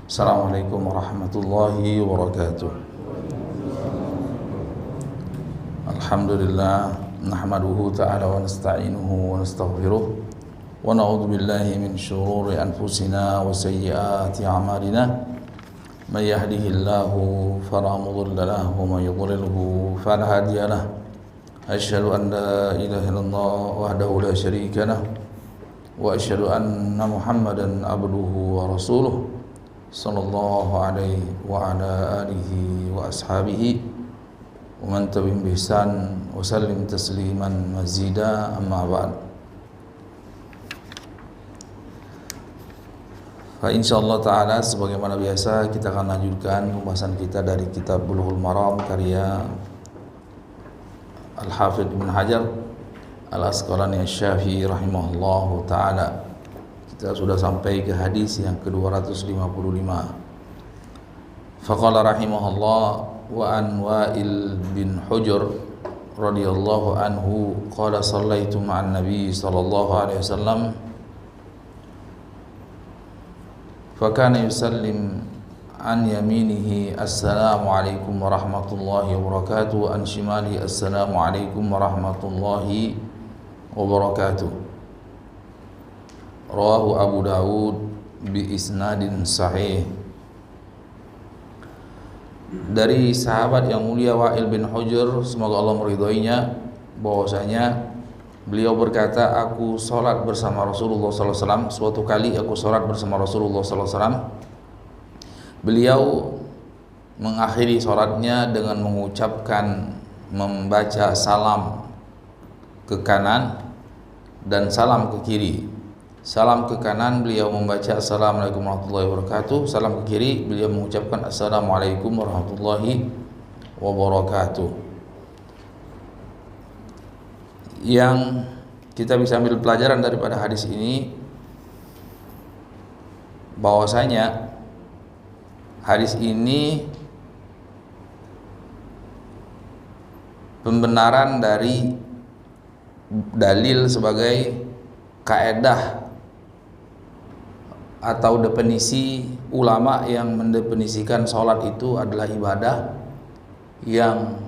Assalamualaikum warahmatullahi wabarakatuh. Alhamdulillah, nahmaduhu ta'ala wa nasta'inuhu wa nastaghfiruh wa na'udzu billahi min shururi anfusina wa sayyiati a'malina. Man yahdihillahu fala mudilla lahu wa man yudlilhu fala hadiya lahu. Asyhadu an la ilaha illallah wahdahu la syarika lahu wa asyhadu anna Muhammadan abduhu wa rasuluh sallallahu alaihi wa ala alihi wa ashabihi wa man tabi'ahum bi ihsan wa sallim tasliman mazida, amma ba'd. Fa insyaallah taala, sebagaimana biasa kita akan lanjutkan pembahasan kita dari kitab Bulughul Maram karya Al-Hafidz Ibnu Hajar Al-Asqalani Asy-Syafi'i rahimahullahu taala. Kita sudah sampai ke hadis yang ke-255. Faqala rahimahullah wa an Wa'il bin Hujr radhiyallahu anhu qala sallaitu ma'an nabi sallallahu alaihi wasallam fa kana yusallim an yaminihi assalamu alaikum warahmatullahi wabarakatuh, an shimali assalamu alaikum warahmatullahi wabarakatuh. Rawahu Abu Dawud bi isnadin sahih. Dari sahabat yang mulia Wa'il bin Hujr, semoga Allah meridhoinya, bahwasanya beliau berkata, aku sholat bersama Rasulullah SAW. Suatu kali aku sholat bersama Rasulullah SAW. Beliau mengakhiri sholatnya dengan mengucapkan, membaca salam ke kanan dan salam ke kiri. Salam ke kanan beliau membaca Assalamualaikum warahmatullahi wabarakatuh. Salam ke kiri beliau mengucapkan Assalamualaikum warahmatullahi wabarakatuh. Yang kita bisa ambil pelajaran daripada hadis ini, bahwasanya hadis ini pembenaran dari dalil sebagai kaedah atau definisi ulama yang mendefinisikan sholat itu adalah ibadah yang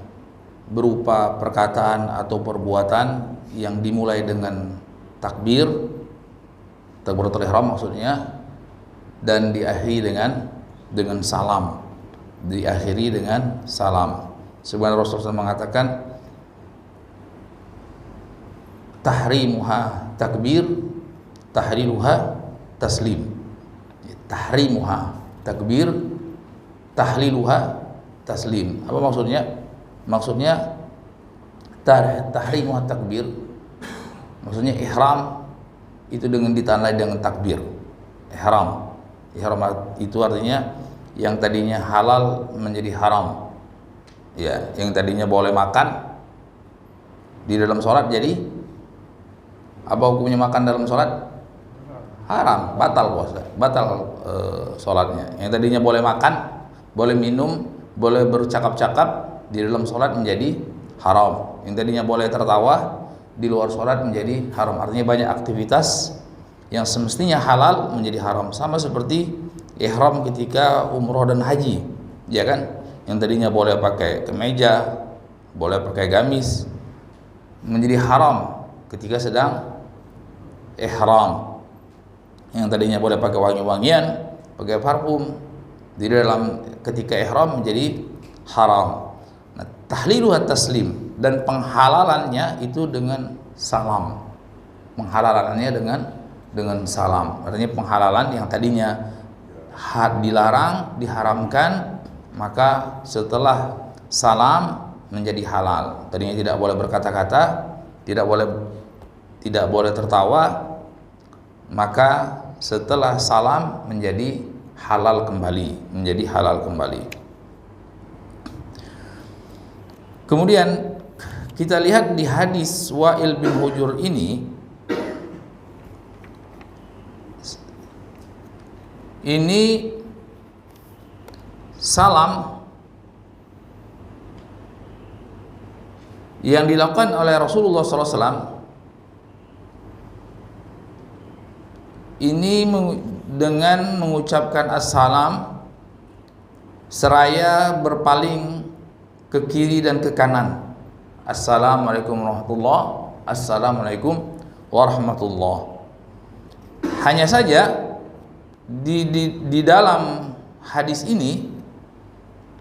berupa perkataan atau perbuatan yang dimulai dengan takbiratul ihram maksudnya, dan diakhiri dengan salam, diakhiri dengan salam. Sebenarnya Rasulullah mengatakan tahrimuha takbir, tahliluha taslim. Tahrimuha takbir, tahliluha taslim. Apa maksudnya? Maksudnya tahrimuha takbir, maksudnya ihram itu dengan ditandai dengan takbir. Ihram itu artinya yang tadinya halal menjadi haram. Ya, yang tadinya boleh makan di dalam sholat jadi apa hukumnya makan dalam sholat? Haram, batal puasa, batal sholatnya. Yang tadinya boleh makan, boleh minum, boleh bercakap-cakap, di dalam sholat menjadi haram. Yang tadinya boleh tertawa, di luar sholat menjadi haram. Artinya banyak aktivitas yang semestinya halal menjadi haram. Sama seperti ihram ketika umroh dan haji, ya kan? Yang tadinya boleh pakai kemeja, boleh pakai gamis, menjadi haram ketika sedang ihram. Yang tadinya boleh pakai wangi-wangian, pakai parfum, di dalam ketika ihram menjadi haram. Nah, tahliluha taslim, dan penghalalannya itu dengan salam. Penghalalannya dengan salam. Artinya penghalalan yang tadinya dilarang, diharamkan, maka setelah salam menjadi halal. Tadinya tidak boleh berkata-kata, tidak boleh tertawa, maka setelah salam menjadi halal kembali, Kemudian kita lihat di hadis Wa'il bin Hujr ini salam yang dilakukan oleh Rasulullah SAW ini dengan mengucapkan assalam seraya berpaling ke kiri dan ke kanan. Assalamualaikum warahmatullah, assalamualaikum warahmatullah. Hanya saja di dalam hadis ini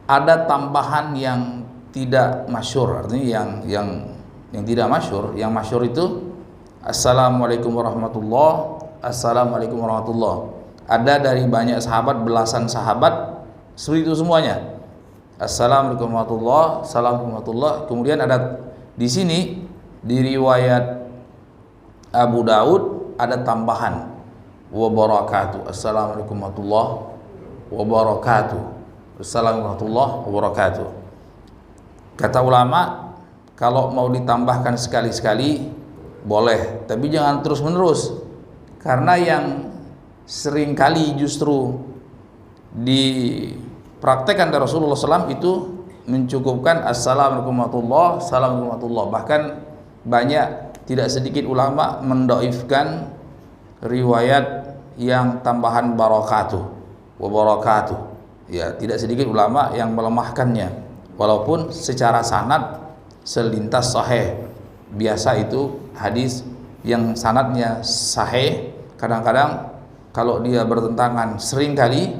ada tambahan yang tidak masyhur, artinya yang tidak masyhur. Yang masyhur itu assalamualaikum warahmatullah, assalamualaikum warahmatullah. Ada dari banyak sahabat, belasan sahabat seperti itu semuanya. Assalamualaikum warahmatullah, assalamualaikum warahmatullah. Kemudian ada di sini di riwayat Abu Daud ada tambahan wa barakatuh. Assalamualaikum warahmatullahi wabarakatuh. Assalamualaikum warahmatullahi wabarakatuh. Kata ulama, kalau mau ditambahkan sekali-sekali boleh, tapi jangan terus-menerus. Karena yang seringkali justru dipraktekkan dari Rasulullah SAW itu mencukupkan assalamualaikum warahmatullahi, assalamualaikum warahmatullahi. Bahkan banyak, tidak sedikit ulama mendoifkan riwayat yang tambahan barakatuh wabarakatuh. Ya, tidak sedikit ulama yang melemahkannya, walaupun secara sanad selintas sahih. Biasa itu hadis yang sanadnya sahih, kadang-kadang kalau dia bertentangan, seringkali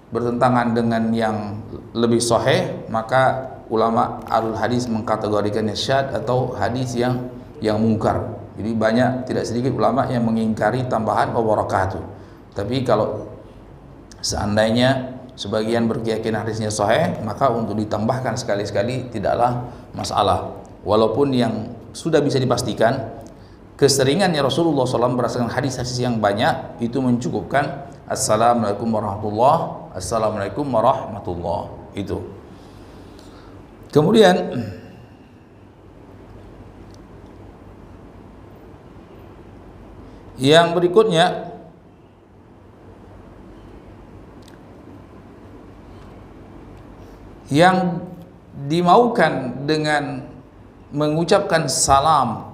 bertentangan dengan yang lebih sahih, maka ulama alul hadis mengkategorikannya syadz atau hadis yang mungkar. Jadi banyak, tidak sedikit ulama yang mengingkari tambahan wabarakatuh. Tapi kalau seandainya sebagian berkeyakinan hadisnya sahih, maka untuk ditambahkan sekali-sekali tidaklah masalah. Walaupun yang sudah bisa dipastikan keseringannya Rasulullah SAW berdasarkan hadis-hadis yang banyak itu mencukupkan assalamualaikum warahmatullah, assalamualaikum warahmatullah itu. Kemudian yang berikutnya yang dimaukan dengan mengucapkan salam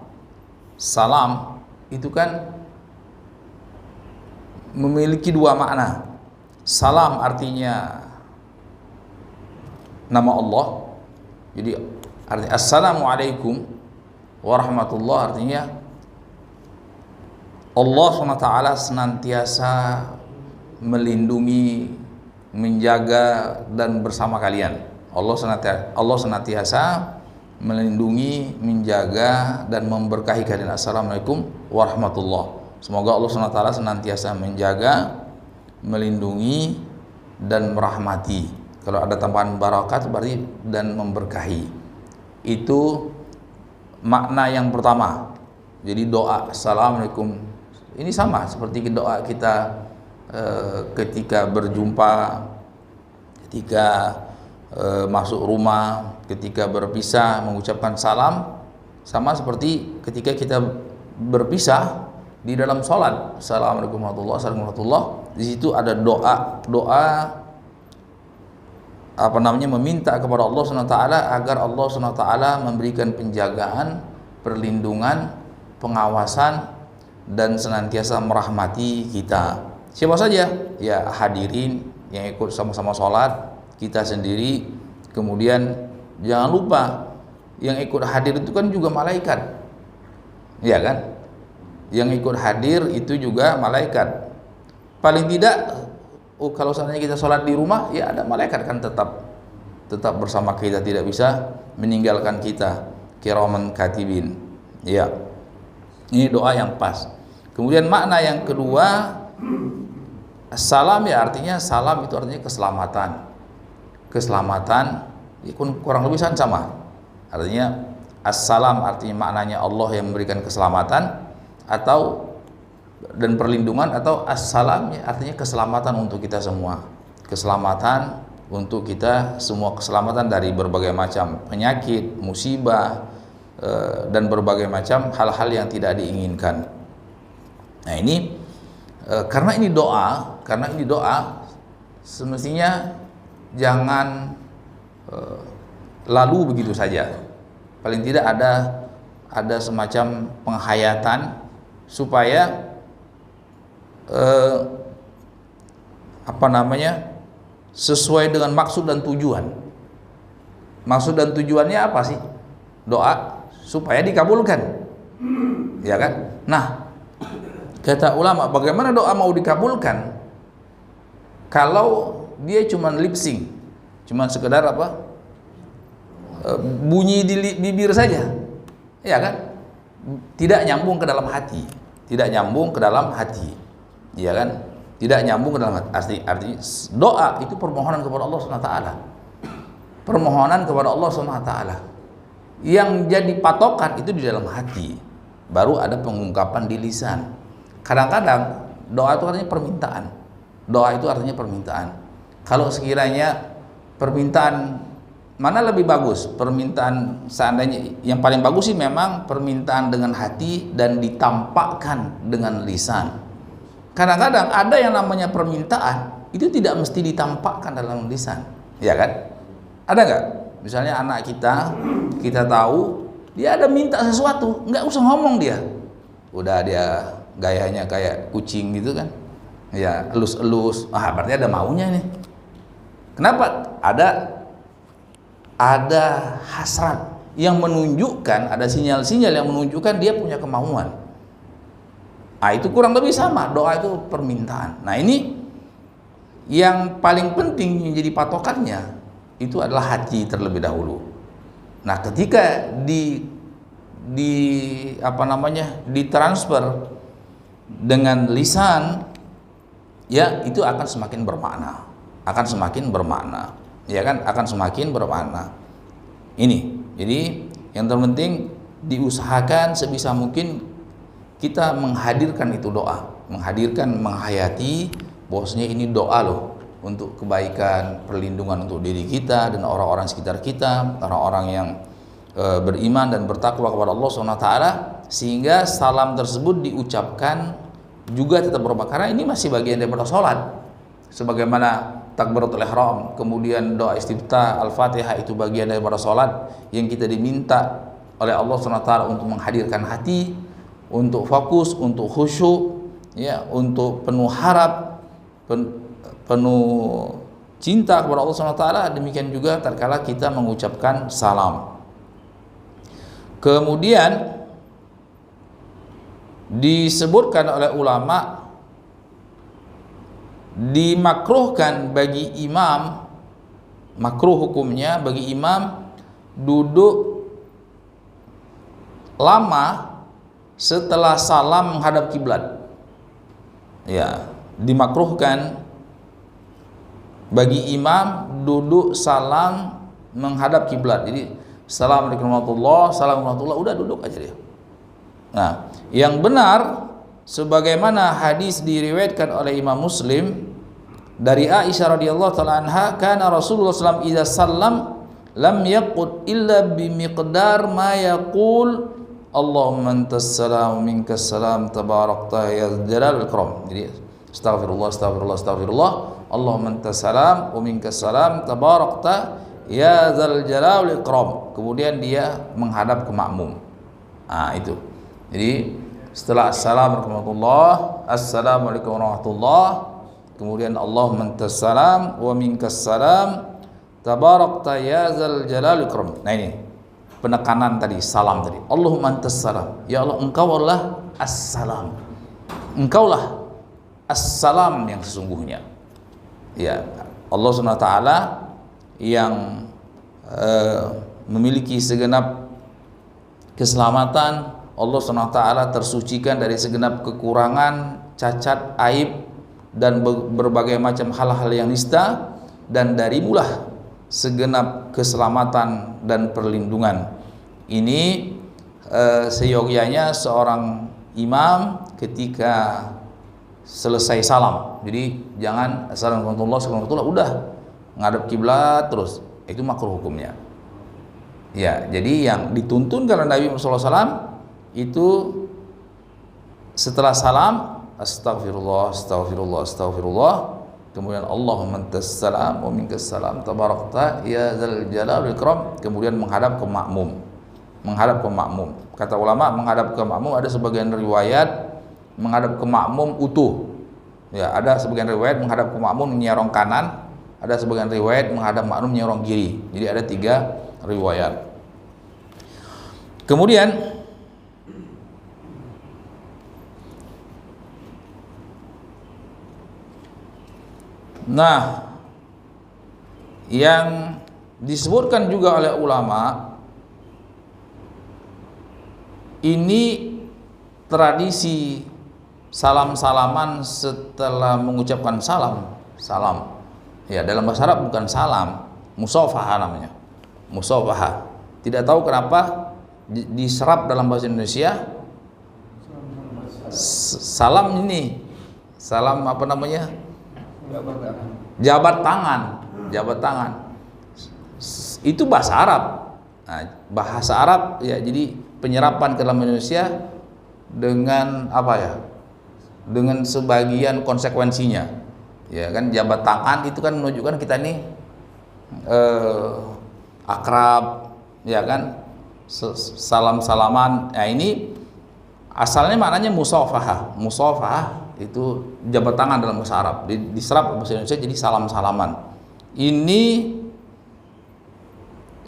itu kan memiliki dua makna. Salam artinya nama Allah, jadi artinya assalamualaikum warahmatullah, artinya Allah SWT senantiasa melindungi, menjaga dan bersama kalian. Allah senantiasa melindungi, menjaga dan memberkahi kalian. Assalamualaikum warahmatullah. Semoga Allah SWT senantiasa menjaga, melindungi dan merahmati. Kalau ada tambahan barakat berarti dan memberkahi. Itu makna yang pertama. Jadi doa assalamualaikum ini sama seperti doa kita ketika berjumpa, ketika masuk rumah, ketika berpisah mengucapkan salam, sama seperti ketika kita berpisah di dalam sholat. Assalamualaikum warahmatullahi wabarakatuh. Di situ ada doa meminta kepada Allah SWT agar Allah SWT memberikan penjagaan, perlindungan, pengawasan dan senantiasa merahmati kita. Siapa saja? Ya hadirin yang ikut sama-sama sholat, kita sendiri, kemudian jangan lupa yang ikut hadir itu kan juga malaikat, ya kan? Yang ikut hadir itu juga malaikat. Paling tidak, kalau seandainya kita sholat di rumah, ya ada malaikat kan tetap bersama kita, tidak bisa meninggalkan kita. Kiraman katibin. Ya, ini doa yang pas. Kemudian makna yang kedua, salam ya artinya salam itu artinya keselamatan. Keselamatan kurang lebih sama. Artinya assalam artinya maknanya Allah yang memberikan keselamatan atau dan perlindungan, atau assalam ya artinya keselamatan untuk kita semua. Keselamatan untuk kita semua, keselamatan dari berbagai macam penyakit, musibah dan berbagai macam hal-hal yang tidak diinginkan. Nah ini karena ini doa semestinya jangan lalu begitu saja. Paling tidak ada semacam penghayatan supaya apa namanya, sesuai dengan maksud dan tujuan. Maksud dan tujuannya apa sih? Doa supaya dikabulkan, ya kan? Nah, kata ulama, bagaimana doa mau dikabulkan kalau dia cuma lip sync, cuma sekedar apa, bunyi di bibir saja, ya kan? Tidak nyambung ke dalam hati, tidak nyambung ke dalam hati, ya kan? Tidak nyambung ke dalam hati. Artinya doa itu permohonan kepada Allah SWT, permohonan kepada Allah SWT. Yang jadi patokan itu di dalam hati, baru ada pengungkapan di lisan. Kadang-kadang doa itu artinya permintaan, doa itu artinya permintaan. Kalau sekiranya permintaan mana lebih bagus, permintaan seandainya yang paling bagus sih memang permintaan dengan hati dan ditampakkan dengan lisan. Kadang-kadang ada yang namanya permintaan itu tidak mesti ditampakkan dalam lisan, ya kan? Ada nggak? Misalnya anak kita tahu dia ada minta sesuatu, nggak usah ngomong dia, udah dia gayanya kayak kucing gitu kan, ya elus-elus, berarti ada maunya nih. Kenapa? Ada hasrat yang menunjukkan, ada sinyal-sinyal yang menunjukkan dia punya kemauan. Itu kurang lebih sama, doa itu permintaan. Nah, ini yang paling penting menjadi patokannya itu adalah hati terlebih dahulu. Nah, ketika ditransfer dengan lisan, ya itu akan semakin bermakna, ya kan, akan semakin bermakna. Ini, jadi yang terpenting diusahakan sebisa mungkin kita menghadirkan itu doa, menghayati bahwasanya ini doa loh untuk kebaikan, perlindungan untuk diri kita dan orang-orang sekitar kita, orang-orang yang beriman dan bertakwa kepada Allah SWT, sehingga salam tersebut diucapkan juga tetap bermakna, karena ini masih bagian daripada sholat. Sebagaimana takbiratul ihram, kemudian doa istiftah, al-fatihah itu bagian daripada sholat yang kita diminta oleh Allah SWT untuk menghadirkan hati, untuk fokus, untuk khusyuk, ya, untuk penuh harap, penuh cinta kepada Allah SWT. Demikian juga tatkala kita mengucapkan salam. Kemudian disebutkan oleh ulama, dimakruhkan bagi imam, makruh hukumnya bagi imam duduk lama setelah salam menghadap kiblat. Ya, dimakruhkan bagi imam duduk salam menghadap kiblat. Jadi assalamualaikum warahmatullahi, assalamualaikum warahmatullahi, udah duduk aja dia. Nah, yang benar sebagaimana hadis diriwayatkan oleh Imam Muslim dari Aisyah radhiyallahu taala anha, kana Rasulullah sallallahu alaihi wasallam idza sallam lam yaqud illa bimiqdar ma yaqul Allahumma antas salam minkas salam tabarakta ya jalal wal ikram. Jadi astagfirullah Allahumma antas salam wa minkas salam tabarakta ya dzal jalal wal ikram. Kemudian dia menghadap ke makmum. Itu. Jadi setelah assalamualaikum warahmatullahi, kemudian Allahumma antas salam wa minkas salam tabarakta ya dzal jalal wal ikram. Nah, ini penekanan tadi, salam tadi. Allahumma antas salam, ya Allah engkau adalah assalam, engkaulah assalam yang sesungguhnya. Ya, Allah SWT yang memiliki segenap keselamatan, Allah SWT tersucikan dari segenap kekurangan, cacat, aib dan berbagai macam hal-hal yang nista, dan darimulah segenap keselamatan dan perlindungan. Ini seyogyanya seorang imam ketika selesai salam. Jadi jangan assalamualaikum warahmatullahi udah ngadep kiblat terus, itu makruh hukumnya. Ya, jadi yang dituntun karena Nabi Muhammad SAW itu setelah salam astagfirullah, kemudian Allahumma antas salam wa minkas salam tabarakta ya dzal jalal wal ikram, kemudian menghadap ke makmum. Kata ulama, menghadap ke makmum ada sebagian riwayat menghadap ke makmum utuh, Ya, ada sebagian riwayat menghadap ke makmum nyerong kanan, ada sebagian riwayat menghadap makmum nyerong kiri. Jadi ada 3 riwayat. Kemudian yang disebutkan juga oleh ulama, ini tradisi salam-salaman setelah mengucapkan salam. Ya, dalam bahasa Arab bukan salam, musafahah namanya. Musafahah. Tidak tahu kenapa diserap dalam bahasa Indonesia salam ini. Salam apa namanya? Jabat tangan. Itu bahasa Arab. Nah, bahasa Arab ya, jadi penyerapan ke dalam Indonesia dengan apa ya? Dengan sebagian konsekuensinya. Ya kan, jabat tangan itu kan menunjukkan kita nih akrab, ya kan? Salam-salaman. Nah, ini asalnya maknanya musafahah. Musafahah itu jabat tangan dalam bahasa Arab, diserap bahasa Indonesia jadi salam-salaman. Ini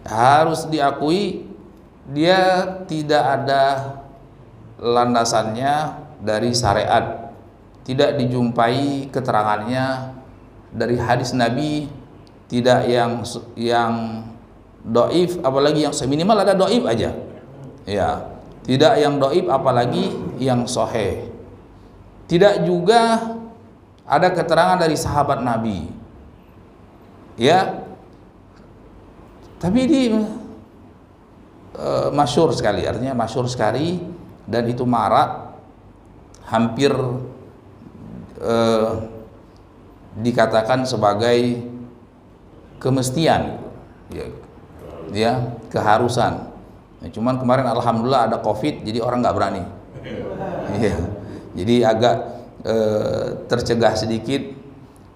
harus diakui dia tidak ada landasannya dari syariat, tidak dijumpai keterangannya dari hadis Nabi, tidak yang doif, apalagi yang seminimal ada doif aja, ya, tidak yang doif apalagi yang sahih. Tidak juga ada keterangan dari sahabat Nabi, ya. Tapi ini masyhur sekali, artinya masyhur sekali, dan itu marak, hampir dikatakan sebagai kemestian, ya, keharusan. Ya, cuman kemarin alhamdulillah ada COVID, jadi orang nggak berani. Ya, jadi agak tercegah sedikit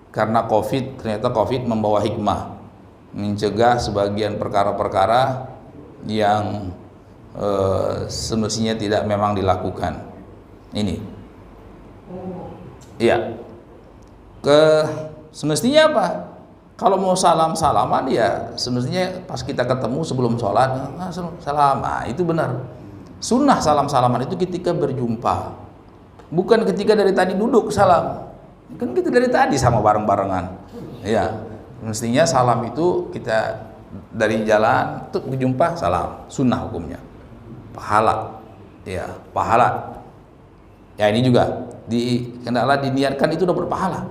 karena COVID. Ternyata COVID membawa hikmah, mencegah sebagian perkara-perkara yang semestinya tidak memang dilakukan. Ini, iya, semestinya apa? Kalau mau salam-salaman ya semestinya pas kita ketemu sebelum sholat, salam. Nah, itu benar. Sunnah salam-salaman itu ketika berjumpa, bukan ketika dari tadi duduk salam. Kan kita dari tadi sama bareng-barengan. Ya, mestinya salam itu kita dari jalan tuh berjumpa salam, sunnah hukumnya. Pahala. Ya, pahala. Ya, ini juga kendala diniatkan itu udah berpahala.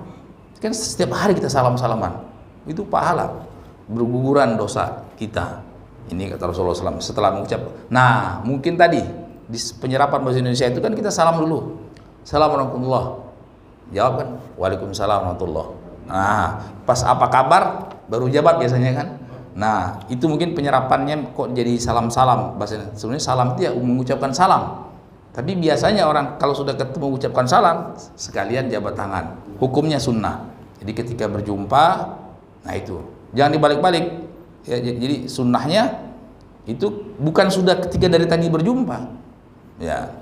Kan setiap hari kita salam-salaman. Itu pahala, berguguran dosa kita. Ini kata Rasulullah SAW setelah mengucap. Nah, mungkin tadi di penyerapan bahasa Indonesia itu kan kita salam dulu. Assalamualaikum warahmatullahi. Jawab kan, waalaikumsalam warahmatullahi. Nah, pas apa kabar baru jabat biasanya kan. Nah, itu mungkin penyerapannya kok jadi salam-salam bahasa. Sebenarnya salam itu ya mengucapkan salam. Tapi biasanya orang kalau sudah ketemu mengucapkan salam sekalian jabat tangan. Hukumnya sunnah. Jadi ketika berjumpa, nah itu jangan dibalik-balik. Ya, jadi sunnahnya itu bukan sudah ketika dari tadi berjumpa, ya,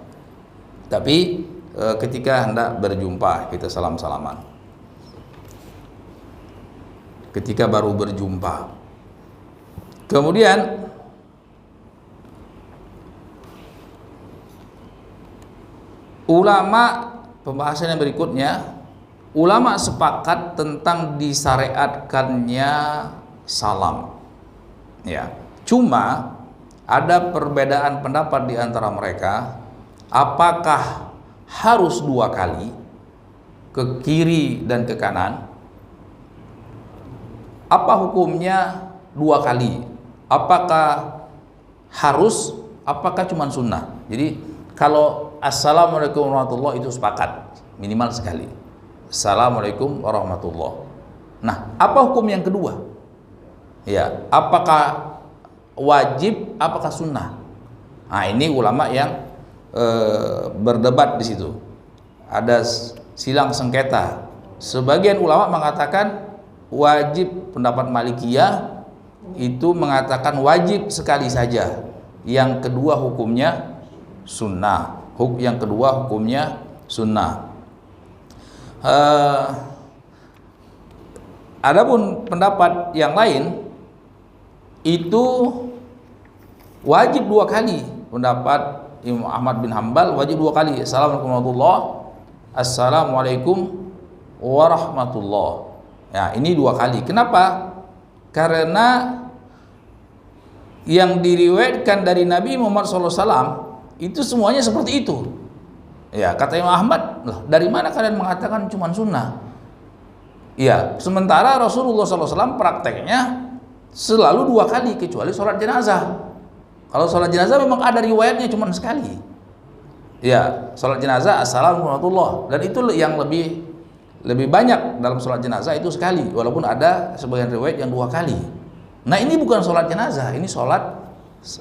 tapi ketika hendak berjumpa kita salam-salaman. Ketika baru berjumpa. Kemudian ulama, pembahasan yang berikutnya, ulama sepakat tentang disyariatkannya salam. Ya, cuma ada perbedaan pendapat di antara mereka, apakah harus 2 kali ke kiri dan ke kanan? Apa hukumnya 2 kali? Apakah harus? Apakah cuma sunnah? Jadi kalau assalamualaikum warahmatullahi itu sepakat minimal sekali. Assalamualaikum warahmatullahi. Nah, apa hukum yang kedua? Ya, apakah wajib, apakah sunnah? Nah, ini ulama yang berdebat di situ. Ada silang sengketa. Sebagian ulama mengatakan wajib, pendapat Malikiyah itu mengatakan wajib sekali saja. Yang kedua hukumnya sunnah. Yang kedua hukumnya sunnah. Adapun pendapat yang lain itu wajib 2 kali. Pendapat Imam Ahmad bin Hanbal wajib 2 kali. Assalamualaikum warahmatullahi, assalamualaikum warahmatullahi. Ya, ini 2 kali. Kenapa? Karena yang diriwayatkan dari Nabi Muhammad SAW itu semuanya seperti itu. Ya, kata Imam Ahmad, loh, dari mana kalian mengatakan cuma sunnah? Ya, sementara Rasulullah SAW prakteknya selalu 2 kali, kecuali sholat jenazah. Kalau sholat jenazah memang ada riwayatnya cuma sekali. Ya, sholat jenazah assalamualaikum warahmatullahi, dan itu yang lebih banyak dalam sholat jenazah itu sekali, walaupun ada sebagian riwayat yang 2 kali. Nah, ini bukan sholat jenazah, ini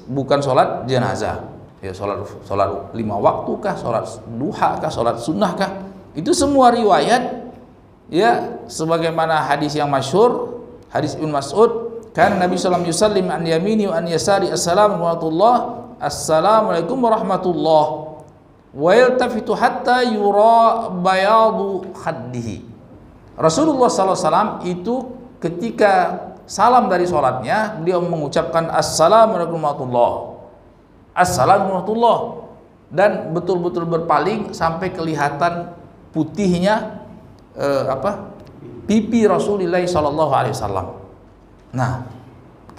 bukan sholat jenazah. Ya, sholat 5 waktu kah, sholat duha kah, sholat sunnah kah, itu semua riwayat. Ya, sebagaimana hadis yang masyhur, hadis Ibnu Mas'ud, kan Nabi sallallahu alaihi wasallam yusallim an yamini wa an yasari, assalamualaikum warahmatullahi, wa yaltafitu hatta yura bayadu khaddihi. Rasulullah sallallahu alaihi wasallam itu ketika salam dari sholatnya, beliau mengucapkan assalamualaikum warahmatullahi, assalamualaikum warahmatullahi, dan betul-betul berpaling sampai kelihatan putihnya pipi Rasulullah sallallahu alaihi wasallam. Nah,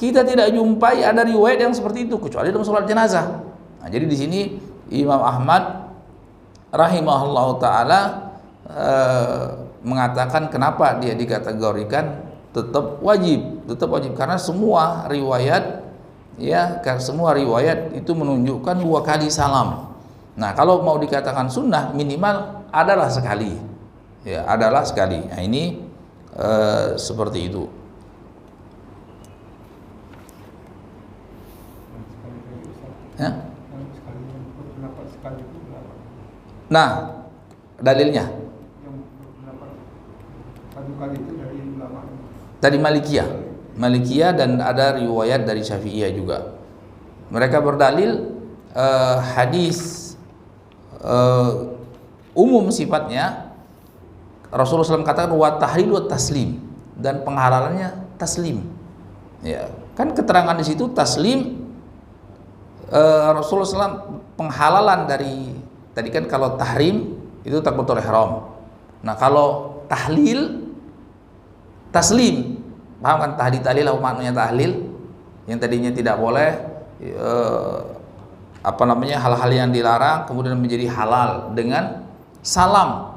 kita tidak jumpai ada riwayat yang seperti itu kecuali dalam sholat jenazah. Nah, jadi di sini Imam Ahmad rahimahullahu taala mengatakan kenapa dia dikategorikan tetap wajib karena semua riwayat itu menunjukkan 2 kali salam. Nah, kalau mau dikatakan sunnah minimal adalah sekali. Ya, adalah sekali. Nah, ini seperti itu. Ya. Nah, dalilnya dari Malikiyah dan ada riwayat dari Syafi'iyah juga. Mereka berdalil hadis umum sifatnya. Rasulullah SAW katakan wa tahlil wa taslim, dan penghalalannya taslim. Ya, kan keterangan di situ taslim. Rasulullah SAW penghalalan dari tadi kan kalau tahrim itu takbiratul ihram. Nah, kalau tahlil taslim, paham kan? Tahlil apa maknanya tahlil? Yang tadinya tidak boleh hal-hal yang dilarang kemudian menjadi halal dengan salam.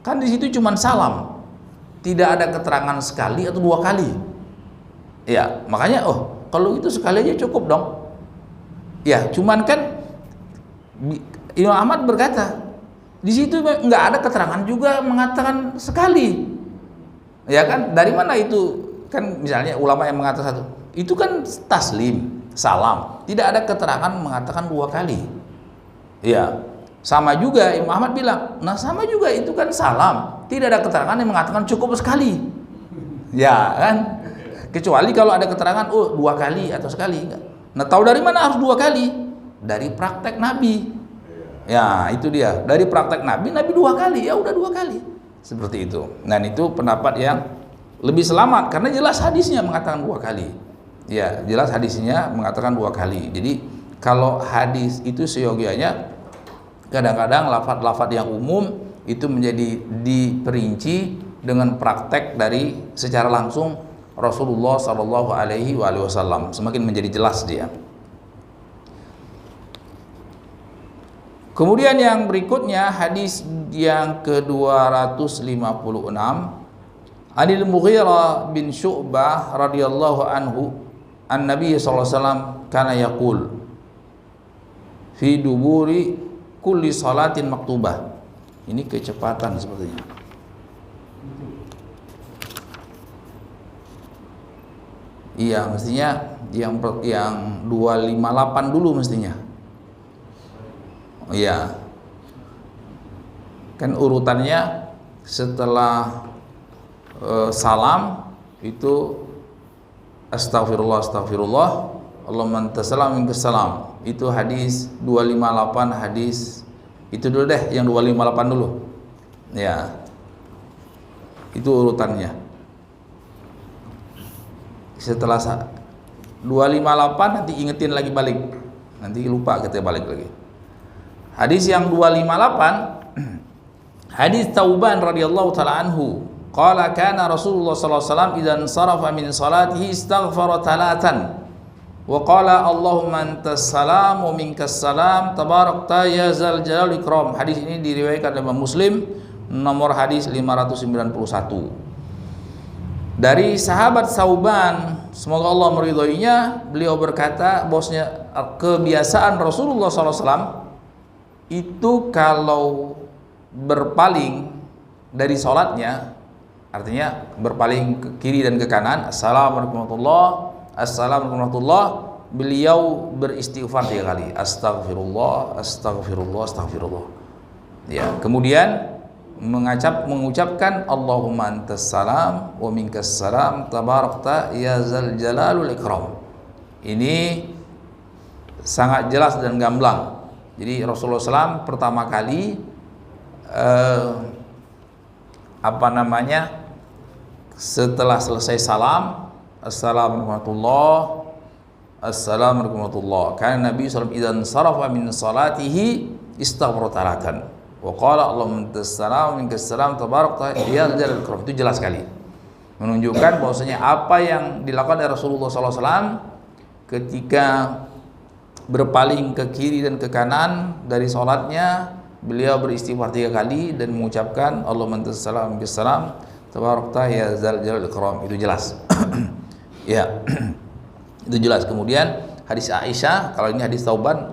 Kan di situ cuma salam, tidak ada keterangan sekali atau 2 kali. Ya, makanya kalau itu sekali aja cukup dong. Ya, cuman kan Imam Ahmad berkata di situ nggak ada keterangan juga mengatakan sekali. Ya kan, dari mana itu? Kan misalnya ulama yang mengatakan satu, itu kan taslim, salam, tidak ada keterangan mengatakan 2 kali. Ya, sama juga Imam Ahmad bilang, nah sama juga itu kan salam, tidak ada keterangan yang mengatakan cukup sekali. Ya kan, kecuali kalau ada keterangan 2 kali atau sekali. Nah, tahu dari mana harus 2 kali? Dari praktek Nabi. Ya, itu dia, dari praktek Nabi 2 kali, ya udah 2 kali. Seperti itu. Dan itu pendapat yang lebih selamat karena jelas hadisnya mengatakan 2 kali. Ya, jelas hadisnya mengatakan 2 kali. Jadi kalau hadis itu seyogianya, kadang-kadang lafaz-lafaz yang umum itu menjadi diperinci dengan praktek dari secara langsung Rasulullah Shallallahu Alaihi Wasallam, semakin menjadi jelas dia. Kemudian yang berikutnya hadis yang ke-256, Anil Mughirah bin Syu'bah radhiyallahu anhu, an-Nabi sallallahu alaihi wasallam kana yaqul fi duburi kulli salatin maktubah. Ini kecepatan sepertinya. Iya, mestinya yang 258 dulu mestinya. Iya. Kan urutannya setelah salam itu astagfirullah, Allahumma anta salam minka salam. Itu hadis 258, hadis itu dulu deh, yang 258 dulu. Ya. Itu urutannya. Setelah 258 nanti ingetin lagi balik. Nanti lupa kita balik lagi. Hadis yang 258 hadis Tauban radhiyallahu taala anhu, qala kana Rasulullah sallallahu alaihi wasallam idzan sarafa min salatihi istaghfara talatan wa qala Allahumma antas salam wa minkas salam tabarakta ya zal jalal ikram. Hadis ini diriwayatkan oleh Imam Muslim, nomor hadis 591. Dari sahabat Sauban, semoga Allah meridhoinya, beliau berkata bahwasanya kebiasaan Rasulullah SAW itu kalau berpaling dari sholatnya, artinya berpaling ke kiri dan ke kanan, assalamualaikum warahmatullah, beliau beristighfar 3 kali, astagfirullah, astagfirullah, astagfirullah. Ya, kemudian mengucapkan Allahumma antas salam wa minkas salam tabarakta ya zal jalalul ikram. Ini sangat jelas dan gamblang. Jadi Rasulullah SAW pertama kali setelah selesai salam, assalamualaikum warahmatullah, karena Nabi SAW idzan sarafa min salatihi istaghfara talatan wa qala Allahumma antas salam minkas salam tabarakta ya jalal ikram. Itu jelas sekali menunjukkan bahwasanya apa yang dilakukan oleh Rasulullah SAW ketika berpaling ke kiri dan ke kanan dari sholatnya, beliau beristighfar 3 kali dan mengucapkan Allahumma antas salam minkas salam tabarakta ya zal jalal ikram. Itu jelas. Ya. Itu jelas. Kemudian hadis Aisyah, kalau ini hadis Tauban,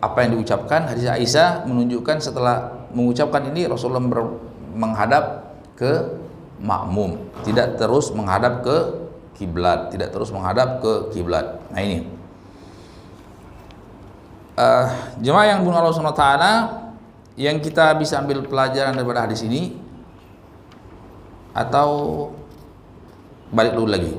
apa yang diucapkan, hadis Aisyah menunjukkan setelah mengucapkan ini Rasulullah menghadap ke makmum, tidak terus menghadap ke kiblat, Nah ini jemaah yang dimuliakan Allah Subhanahu wa taala, yang kita bisa ambil pelajaran daripada hadis ini, atau balik dulu lagi,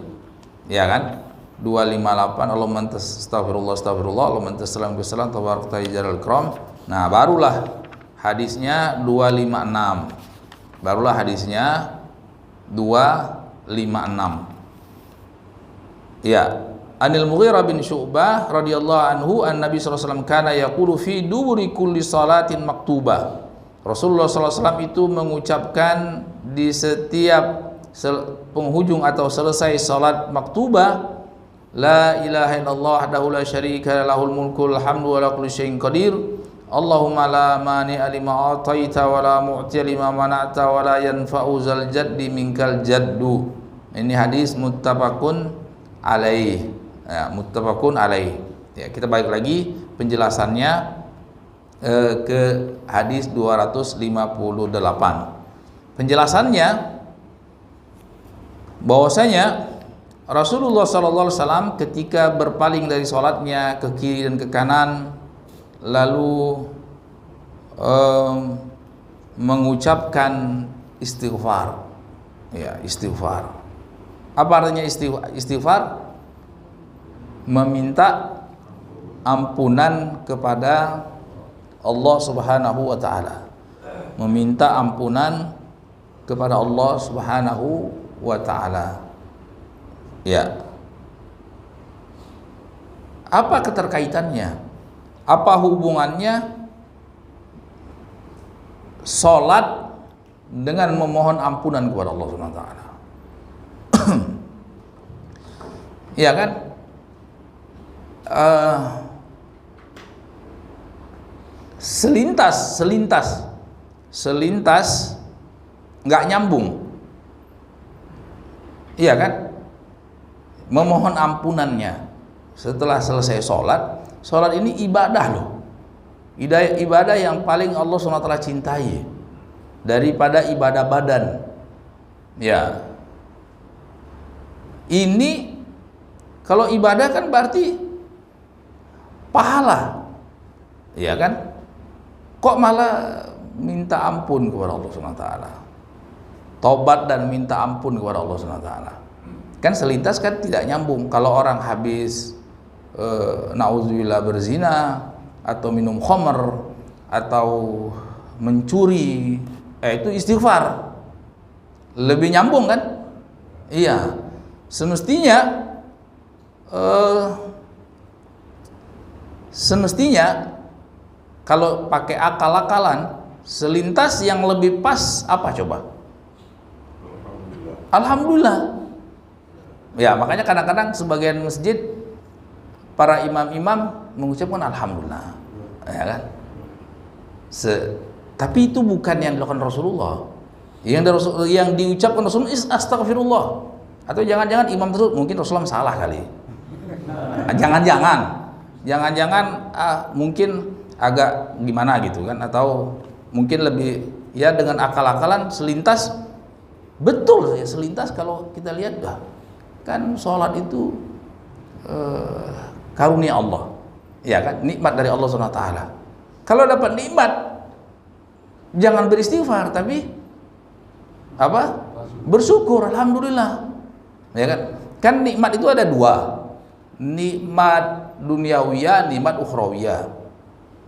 ya kan? 258 Allahumma antas astaghfirullah Allahumma antas salam wa salam tabarakta ya jalal ikram. Nah, barulah hadisnya 256. Barulah hadisnya 256. Ya, Anil Mughirah bin Syu'bah radhiyallahu anhu an-Nabi sallallahu alaihi wasallam kana yaqulu fi duburi kulli salatin maktubah. Rasulullah sallallahu alaihi wasallam itu mengucapkan di setiap penghujung atau selesai salat maktubah, la ilaha illallah wahdahu la syarika lahul mulkul hamdu wa la kulli syai'in qadir. Allahumma la mani'a lima ataita wa la mu'tiya lima mana'ta wa la yanfa'u zal jaddi minkal jaddu. Ini hadis muttafaqun alaih. Ya, muttafaqun alaih. Ya, kita balik lagi penjelasannya ke hadis 258. Penjelasannya bahwasanya Rasulullah SAW ketika berpaling dari sholatnya ke kiri dan ke kanan, lalu mengucapkan istighfar. Ya, istighfar. Apa artinya istighfar? Meminta ampunan kepada Allah Subhanahu wa taala. Meminta ampunan kepada Allah Subhanahu wa taala. Ya. Apa keterkaitannya? Apa hubungannya salat dengan memohon ampunan kepada Allah Subhanahu wa taala? Ya kan? Selintas nggak nyambung. Iya kan? Memohon ampunannya setelah selesai sholat ini ibadah loh, ibadah yang paling Allah SWT cintai daripada ibadah badan. Ya, ini kalau ibadah kan berarti pahala, ya kan? Kok malah minta ampun kepada Allah SWT, tobat dan minta ampun kepada Allah SWT? Kan selintas kan tidak nyambung. Kalau orang habis na'udzubillah berzina atau minum khamr atau mencuri, itu istighfar. Lebih nyambung kan? Iya. Semestinya kalau pakai akal-akalan, selintas yang lebih pas apa coba? Alhamdulillah. Ya, makanya kadang-kadang sebagian masjid para imam-imam mengucapkan alhamdulillah. Ya kan? Tapi itu bukan yang dilakukan Rasulullah. Yang diucapkan Rasulullah is astagfirullah. Atau jangan-jangan imam tersebut mungkin Rasulullah salah kali. Jangan-jangan mungkin agak gimana gitu kan, atau mungkin lebih ya dengan akal-akalan selintas. Betul ya, selintas kalau kita lihat kan sholat itu karunia Allah, ya kan, nikmat dari Allah SWT. Kalau dapat nikmat jangan beristighfar, tapi apa? Bersyukur, alhamdulillah, ya kan? Kan nikmat itu ada dua, nikmat duniawiyah, nikmat ukhrawiyah.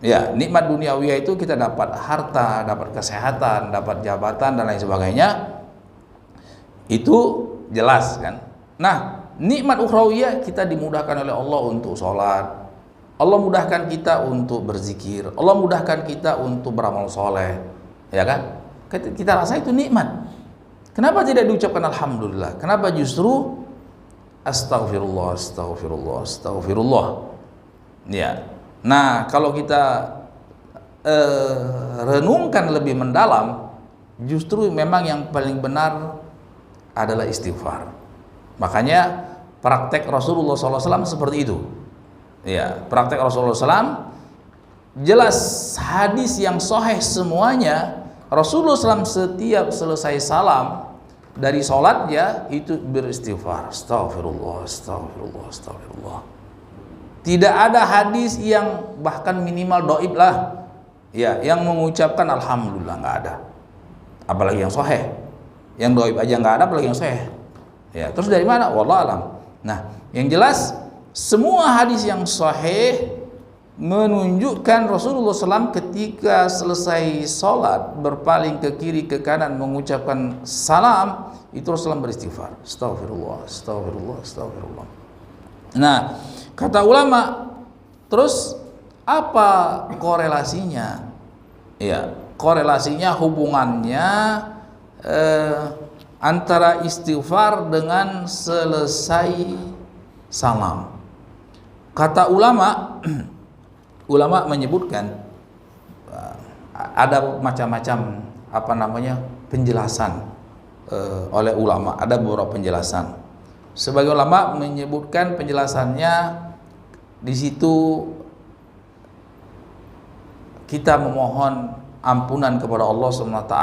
Ya, nikmat duniawiyah itu kita dapat harta, dapat kesehatan, dapat jabatan dan lain sebagainya. Itu jelas kan. Nah, nikmat ukhrawiyah kita dimudahkan oleh Allah untuk sholat, Allah mudahkan kita untuk berzikir, Allah mudahkan kita untuk beramal soleh, ya kan? Kita rasa itu nikmat. Kenapa tidak diucapkan alhamdulillah? Kenapa justru astagfirullah, astagfirullah, astagfirullah? Ya. Nah, kalau kita renungkan lebih mendalam, justru memang yang paling benar adalah istighfar. Makanya praktek Rasulullah SAW seperti itu. Ya, praktek Rasulullah SAW jelas hadis yang sahih semuanya. Rasulullah SAW setiap selesai salam dari sholatnya itu beristighfar, astagfirullah, astagfirullah, astagfirullah. Tidak ada hadis yang bahkan minimal dhaif lah, ya, yang mengucapkan alhamdulillah, nggak ada. Apalagi yang sahih. Yang dhaif aja nggak ada, apalagi yang sahih. Ya, terus dari mana? Wallahu alam. Nah, yang jelas semua hadis yang sahih menunjukkan Rasulullah SAW ketika selesai sholat berpaling ke kiri ke kanan mengucapkan salam, itu Rasulullah beristighfar, astagfirullah, astagfirullah, astagfirullah. Nah, kata ulama, terus apa korelasinya? Ya, korelasinya, hubungannya antara istighfar dengan selesai salam. Kata ulama, ulama menyebutkan ada macam-macam penjelasan oleh ulama. Ada beberapa penjelasan. Sebagai ulama menyebutkan penjelasannya di situ kita memohon ampunan kepada Allah SWT,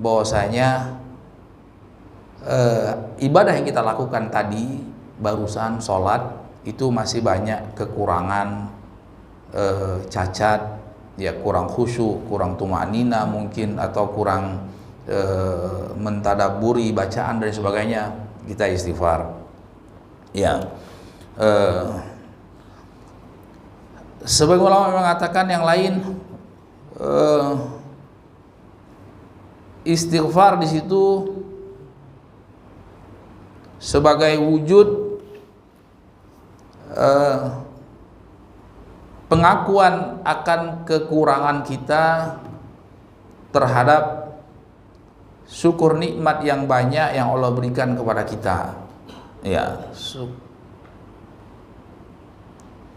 bahwasanya ibadah yang kita lakukan tadi barusan sholat itu masih banyak kekurangan, cacat, ya, kurang khusyuk, kurang tumanina mungkin, atau kurang mentadaburi bacaan dan sebagainya. Kita istighfar, ya. Sebagai ulama mengatakan yang lain, istighfar di situ sebagai wujud pengakuan akan kekurangan kita terhadap syukur nikmat yang banyak yang Allah berikan kepada kita. Ya,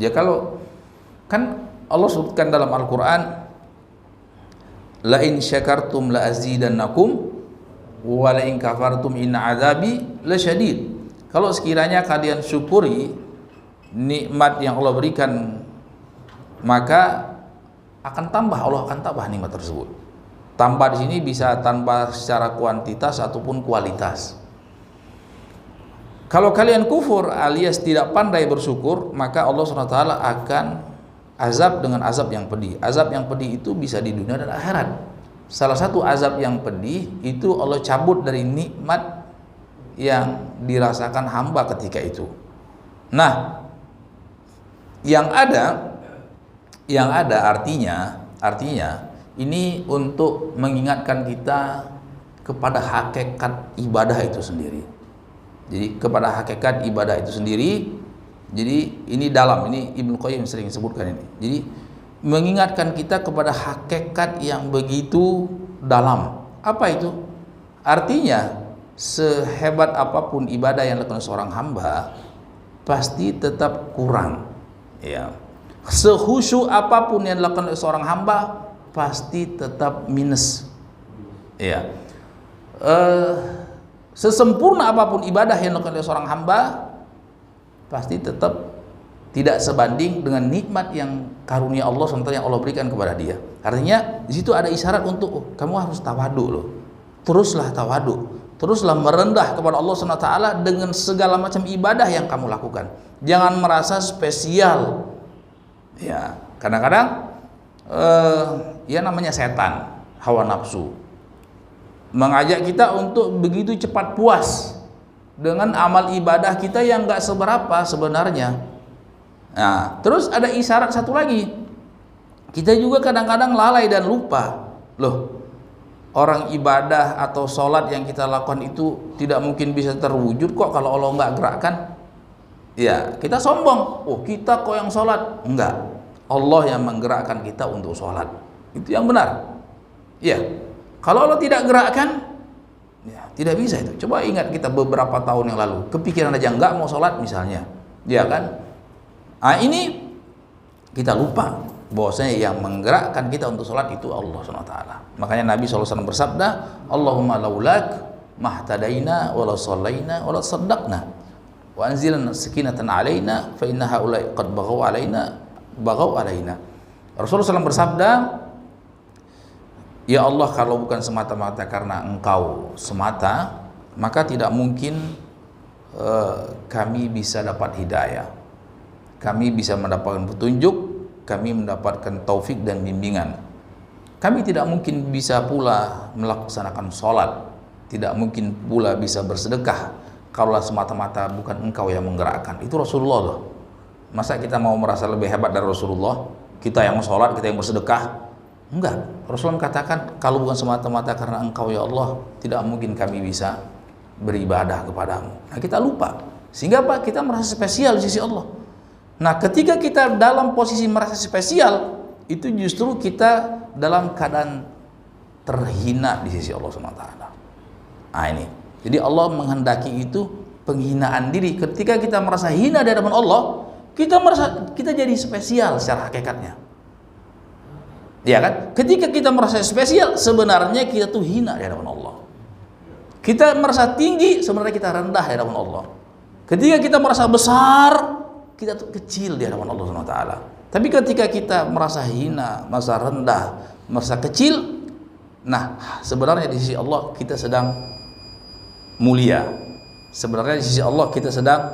ya, kalau kan Allah sebutkan dalam Al-Quran, la in syakartum la azidannakum wa la in kafartum inna azabi lasyadid. Kalau sekiranya kalian syukuri nikmat yang Allah berikan, maka akan tambah, Allah akan tambah nikmat tersebut. Tambah di sini bisa tambah secara kuantitas ataupun kualitas. Kalau kalian kufur alias tidak pandai bersyukur, maka Allah SWT akan azab dengan azab yang pedih. Azab yang pedih itu bisa di dunia dan akhirat. Salah satu azab yang pedih itu Allah cabut dari nikmat yang dirasakan hamba ketika itu. Nah, yang ada artinya ini untuk mengingatkan kita kepada hakikat ibadah itu sendiri. Jadi kepada hakikat ibadah itu sendiri. Jadi ini dalam, ini Ibnu Qayyim sering sebutkan ini. Jadi mengingatkan kita kepada hakikat yang begitu dalam. Apa itu? Artinya sehebat apapun ibadah yang dilakukan seorang hamba pasti tetap kurang. Ya. Sehusyuk apapun yang dilakukan oleh seorang hamba pasti tetap minus. Ya. Sesempurna apapun ibadah yang dilakukan oleh seorang hamba pasti tetap tidak sebanding dengan nikmat yang karunia Allah SWT yang Allah berikan kepada dia. Artinya di situ ada isyarat untuk kamu harus tawadu loh. Teruslah tawadu, teruslah merendah kepada Allah SWT dengan segala macam ibadah yang kamu lakukan. Jangan merasa spesial. Ya, kadang-kadang ya namanya setan, hawa nafsu mengajak kita untuk begitu cepat puas dengan amal ibadah kita yang gak seberapa sebenarnya. Nah, terus ada isyarat satu lagi. Kita juga kadang-kadang lalai dan lupa. Loh, orang ibadah atau sholat yang kita lakukan itu tidak mungkin bisa terwujud kok kalau Allah nggak gerakkan. Ya, kita sombong. Oh, kita kok yang sholat. Enggak. Allah yang menggerakkan kita untuk sholat. Itu yang benar. Ya. Kalau Allah tidak gerakkan, ya, tidak bisa itu. Coba ingat kita beberapa tahun yang lalu, kepikiran aja nggak mau sholat misalnya, ya kan? Nah, ini kita lupa bahwasanya yang menggerakkan kita untuk sholat itu Allah SWT. Makanya Nabi SAW bersabda, Allahumma laulak mahtadaina wala sallaina wala saddaqna wa anzilna sakinatan alaina fa inna haula'i qad baghaw alaina. Rasulullah SAW bersabda, ya Allah, kalau bukan semata-mata karena Engkau semata, maka tidak mungkin kami bisa dapat hidayah, kami bisa mendapatkan petunjuk, kami mendapatkan taufik dan bimbingan. Kami tidak mungkin bisa pula melaksanakan sholat, tidak mungkin pula bisa bersedekah kalau semata-mata bukan Engkau yang menggerakkan. Itu Rasulullah loh. Masa kita mau merasa lebih hebat dari Rasulullah? Kita yang sholat, kita yang bersedekah? Enggak. Rasulullah katakan, kalau bukan semata-mata karena Engkau ya Allah, tidak mungkin kami bisa beribadah kepadamu. Nah, kita lupa. Sehingga apa? Kita merasa spesial di sisi Allah. Nah, ketika kita dalam posisi merasa spesial, itu justru kita dalam keadaan terhina di sisi Allah SWT. Nah, ini. Jadi Allah menghendaki itu penghinaan diri. Ketika kita merasa hina di hadapan Allah, kita merasa kita jadi spesial secara hakikatnya. Ya kan? Ketika kita merasa spesial, sebenarnya kita tuh hina di hadapan Allah. Kita merasa tinggi, sebenarnya kita rendah di hadapan Allah. Ketika kita merasa besar, kita tuh kecil di hadapan Allah SWT. Tapi ketika kita merasa hina, merasa rendah, merasa kecil, nah sebenarnya di sisi Allah kita sedang mulia. Sebenarnya di sisi Allah kita sedang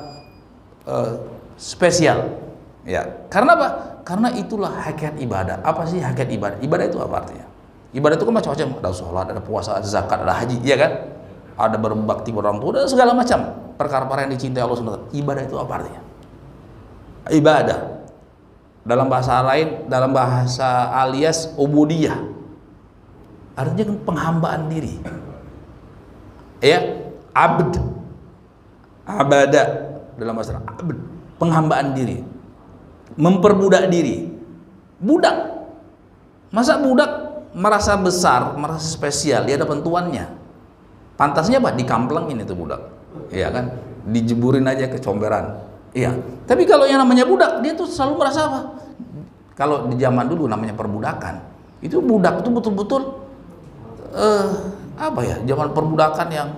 spesial. Ya, karena apa? Karena itulah hakikat ibadah. Apa sih hakikat ibadah? Ibadah itu apa artinya? Ibadah itu kan macam-macam. Ada sholat, ada puasa, ada zakat, ada haji, ya kan? Ada berbakti pada orang tua, ada segala macam perkara-perkara yang dicintai Allah SWT. Ibadah itu apa artinya? Ibadah dalam bahasa lain, dalam bahasa alias ubudiyah, artinya kan penghambaan diri. Ya, abd, abada dalam bahasa abd, penghambaan diri, memperbudak diri. Budak, masa budak merasa besar, merasa spesial di hadapan tuannya? Pantasnya apa? Dikamplengin itu budak, ya kan? Dijeburin aja ke comberan. Iya. Tapi kalau yang namanya budak, dia tuh selalu merasa apa? Kalau di zaman dulu namanya perbudakan, itu budak itu betul-betul apa ya? Zaman perbudakan yang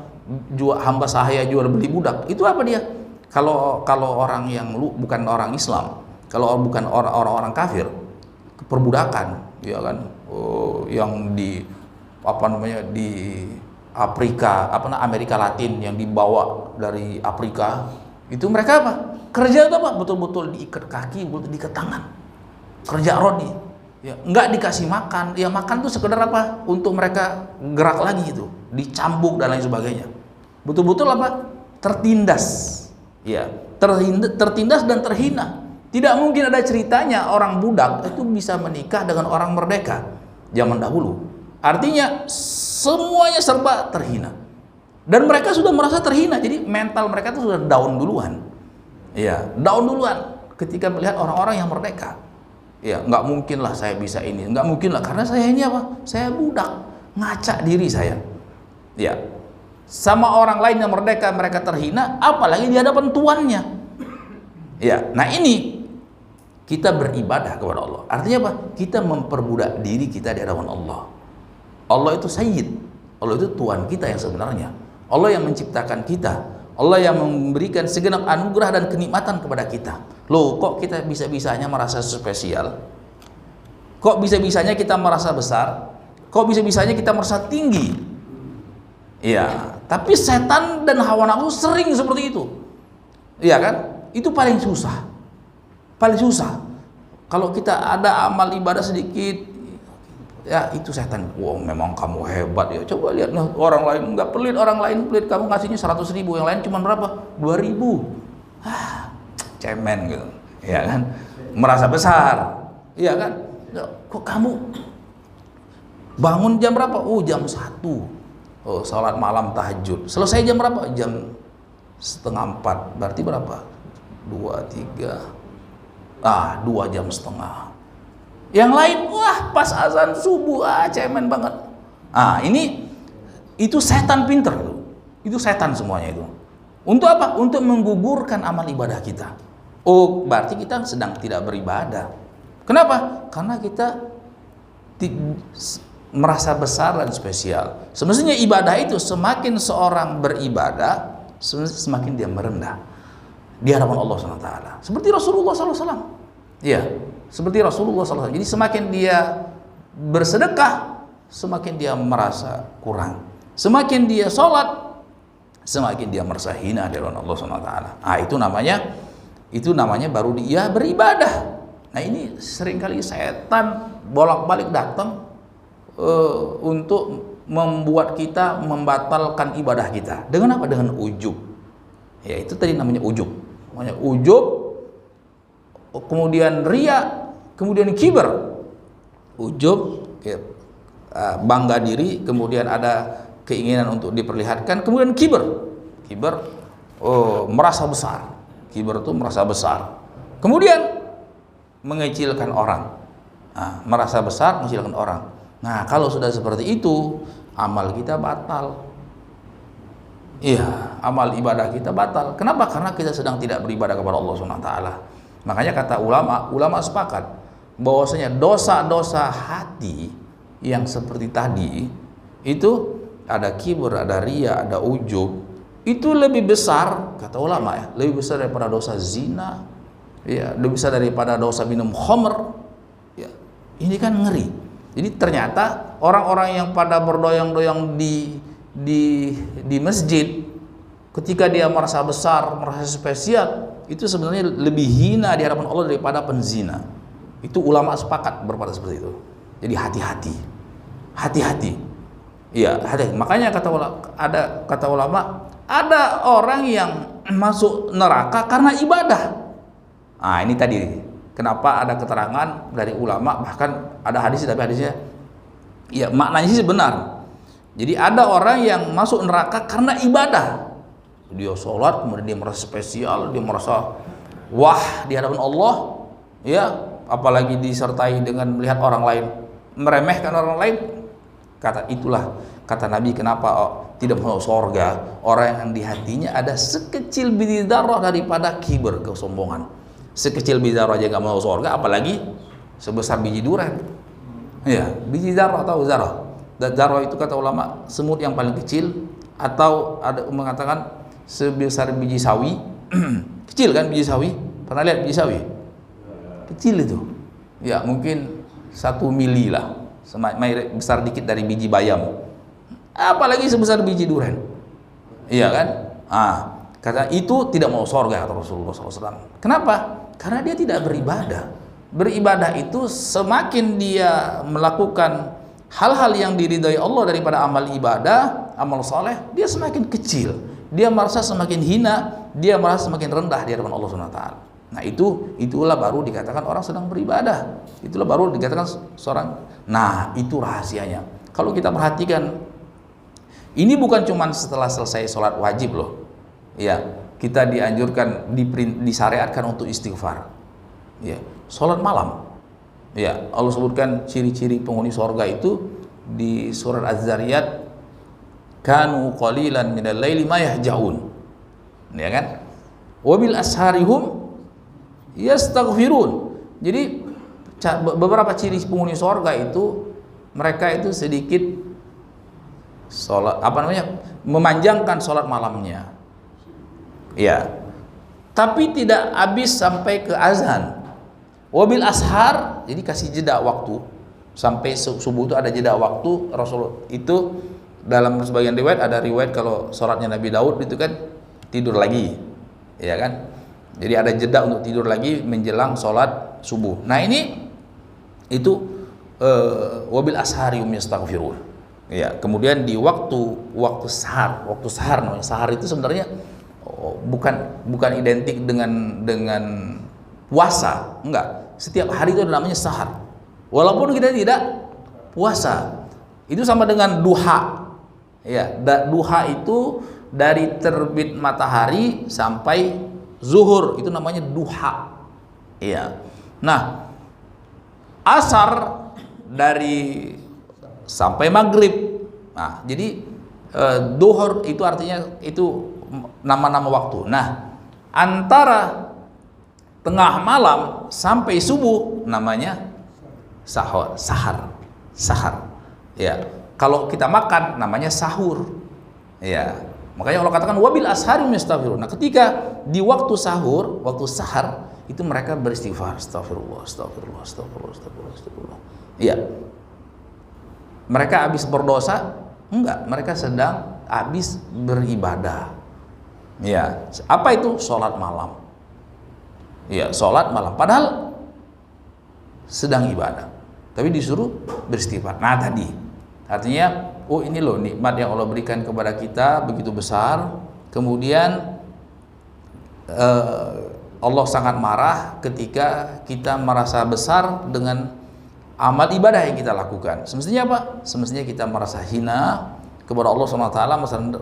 jual hamba sahaya jual beli budak. Itu apa dia? Kalau orang yang bukan orang Islam, kalau bukan orang-orang kafir, perbudakan, ya kan? Yang di apa namanya di Afrika, Amerika Latin yang dibawa dari Afrika, itu mereka apa? Kerja itu apa? Betul-betul diikat kaki, betul diikat tangan. Kerja rodi. Ya, enggak dikasih makan. Ya makan tuh sekedar apa? Untuk mereka gerak lagi itu, dicambuk dan lain sebagainya. Betul-betul apa? Tertindas. Ya, tertindas dan terhina. Tidak mungkin ada ceritanya orang budak itu bisa menikah dengan orang merdeka zaman dahulu. Artinya semuanya serba terhina. Dan mereka sudah merasa terhina, jadi mental mereka itu sudah down duluan. Ya, down duluan ketika melihat orang-orang yang merdeka. Ya, nggak mungkin lah saya bisa ini, nggak mungkin lah karena saya ini apa? Saya budak, ngaca diri saya. Ya, sama orang lain yang merdeka mereka terhina, apalagi di hadapan tuannya. Ya, nah ini kita beribadah kepada Allah. Artinya apa? Kita memperbudak diri kita di hadapan Allah. Allah itu Sayyid, Allah itu Tuhan kita yang sebenarnya. Allah yang menciptakan kita. Allah yang memberikan segenap anugerah dan kenikmatan kepada kita. Loh, kok kita bisa-bisanya merasa spesial? Kok bisa-bisanya kita merasa besar? Kok bisa-bisanya kita merasa tinggi? Ya, tapi setan dan hawa nafsu sering seperti itu. Iya kan? Itu paling susah. Paling susah. Kalau kita ada amal ibadah sedikit, ya itu setan. Wow, memang kamu hebat ya. Coba lihat nah, orang lain nggak pelit, orang lain pelit, kamu ngasihnya 100.000, yang lain cuma berapa? 2.000. Cemen gitu. Ya kan? Merasa besar. Iya kan? Kok kamu bangun jam berapa? Oh, jam 1. Oh, salat malam tahajud. Selesai jam berapa? Jam 3:30. Berarti berapa? 2, 3. 2 jam setengah. Yang lain, wah pas azan subuh, cemen banget. Ini itu setan pinter, itu setan semuanya itu. Untuk apa? Untuk menggugurkan amal ibadah kita. Oh, berarti kita sedang tidak beribadah. Kenapa? Karena kita merasa besar dan spesial. Semestinya ibadah itu semakin seorang beribadah, semakin dia merendah di hadapan Allah SWT. Seperti Rasulullah SAW. Ya, seperti Rasulullah SAW. Jadi semakin dia bersedekah, semakin dia merasa kurang. Semakin dia sholat, semakin dia merasa hina di hadapan Allah SWT. Itu namanya baru dia beribadah. Nah ini seringkali setan bolak-balik datang untuk membuat kita membatalkan ibadah kita. Dengan apa? Dengan ujub. Ya itu tadi namanya ujub. Namanya ujub. Kemudian riya, kemudian kibar. Ujub, bangga diri, kemudian ada keinginan untuk diperlihatkan, kemudian kibar. Kibar, merasa besar. Kibar itu merasa besar. Kemudian mengecilkan orang. Merasa besar, mengecilkan orang. Nah, kalau sudah seperti itu, amal kita batal. Iya, amal ibadah kita batal. Kenapa? Karena kita sedang tidak beribadah kepada Allah SWT. Makanya kata ulama sepakat bahwasanya dosa-dosa hati yang seperti tadi itu ada kibur, ada riya, ada ujub, itu lebih besar kata ulama ya, lebih besar daripada dosa zina, ya, lebih besar daripada dosa minum khamr. Ya, ini kan ngeri. Jadi ternyata orang-orang yang pada berdoyang-doyang di masjid, ketika dia merasa besar, merasa spesial, itu sebenarnya lebih hina di hadapan Allah daripada penzina. Itu ulama sepakat berpada seperti itu. Jadi hati-hati, hati-hati. Iya, hati. Makanya kata ulama, ada orang yang masuk neraka karena ibadah. Ini tadi kenapa ada keterangan dari ulama, bahkan ada hadis, tapi hadisnya ya maknanya sih benar. Jadi ada orang yang masuk neraka karena ibadah. Dia sholat, kemudian dia merasa spesial, dia merasa wah di hadapan Allah, ya, apalagi disertai dengan melihat orang lain meremehkan orang lain. Kata Nabi, kenapa tidak masuk surga orang yang di hatinya ada sekecil biji dzarrah daripada kibir, kesombongan. Sekecil biji dzarrah aja nggak masuk surga, apalagi sebesar biji durian. Ya, biji dzarrah, tahu dzarrah? Dzarrah itu kata ulama semut yang paling kecil, atau ada mengatakan sebesar biji sawi. Kecil kan biji sawi? Pernah lihat biji sawi? Kecil itu. Ya, mungkin 1 mili lah. Besar dikit dari biji bayam. Apalagi sebesar biji durian. Iya kan? Kata itu tidak mau surga kata Rasulullah SAW. Kenapa? Karena dia tidak beribadah. Beribadah itu semakin dia melakukan hal-hal yang diridhai Allah daripada amal ibadah, amal soleh, dia semakin kecil. Dia merasa semakin hina, dia merasa semakin rendah di hadapan Allah SWT. Nah itulah baru dikatakan orang sedang beribadah. Itulah baru dikatakan seorang. Nah itu rahasianya. Kalau kita perhatikan Ini bukan cuma setelah selesai sholat wajib loh. Ya, kita dianjurkan, disyariatkan untuk istighfar. Ya, sholat malam. Ya, Allah sebutkan ciri-ciri penghuni surga itu di surat Az-Zariyat, kanu qalilan minal laili ma yahjaun. Ya kan? Wabil asharihum yastaghfirun. Jadi beberapa ciri penghuni surga itu, mereka itu sedikit sholat, memanjangkan sholat malamnya. Ya, tapi tidak habis sampai ke azan. Wabil ashar, jadi kasih jeda waktu sampai subuh itu ada jeda waktu. Rasul itu dalam sebagian riwayat, ada riwayat kalau sholatnya Nabi Daud itu kan tidur lagi, ya kan? Jadi ada jeda untuk tidur lagi menjelang sholat subuh. Nah ini itu wabil ashari yastaghfirun. Ya, kemudian di waktu sahar namanya. Sahar itu sebenarnya bukan identik dengan puasa, enggak. Setiap hari itu namanya sahar. Walaupun kita tidak puasa. Itu sama dengan duha. Ya, duha itu dari terbit matahari sampai zuhur, itu namanya duha. Iya. Nah, asar dari sampai maghrib. Nah, jadi duhur itu artinya itu nama-nama waktu. Nah, antara tengah malam sampai subuh namanya sahar. Ya, kalau kita makan namanya sahur. Ya, makanya Allah katakan wabil ashari yastaghfirun. Nah, ketika di waktu sahur, waktu sahar itu mereka beristighfar, astagfirullah. Iya. Mereka habis berdosa? Enggak, mereka sedang habis beribadah. Ya, apa itu? Sholat malam. Ya, sholat malam. Padahal sedang ibadah, tapi disuruh beristighfar. Nah tadi, artinya, oh ini loh nikmat yang Allah berikan kepada kita begitu besar. Kemudian Allah sangat marah ketika kita merasa besar dengan amal ibadah yang kita lakukan. Semestinya apa? Semestinya kita merasa hina kepada Allah SWT,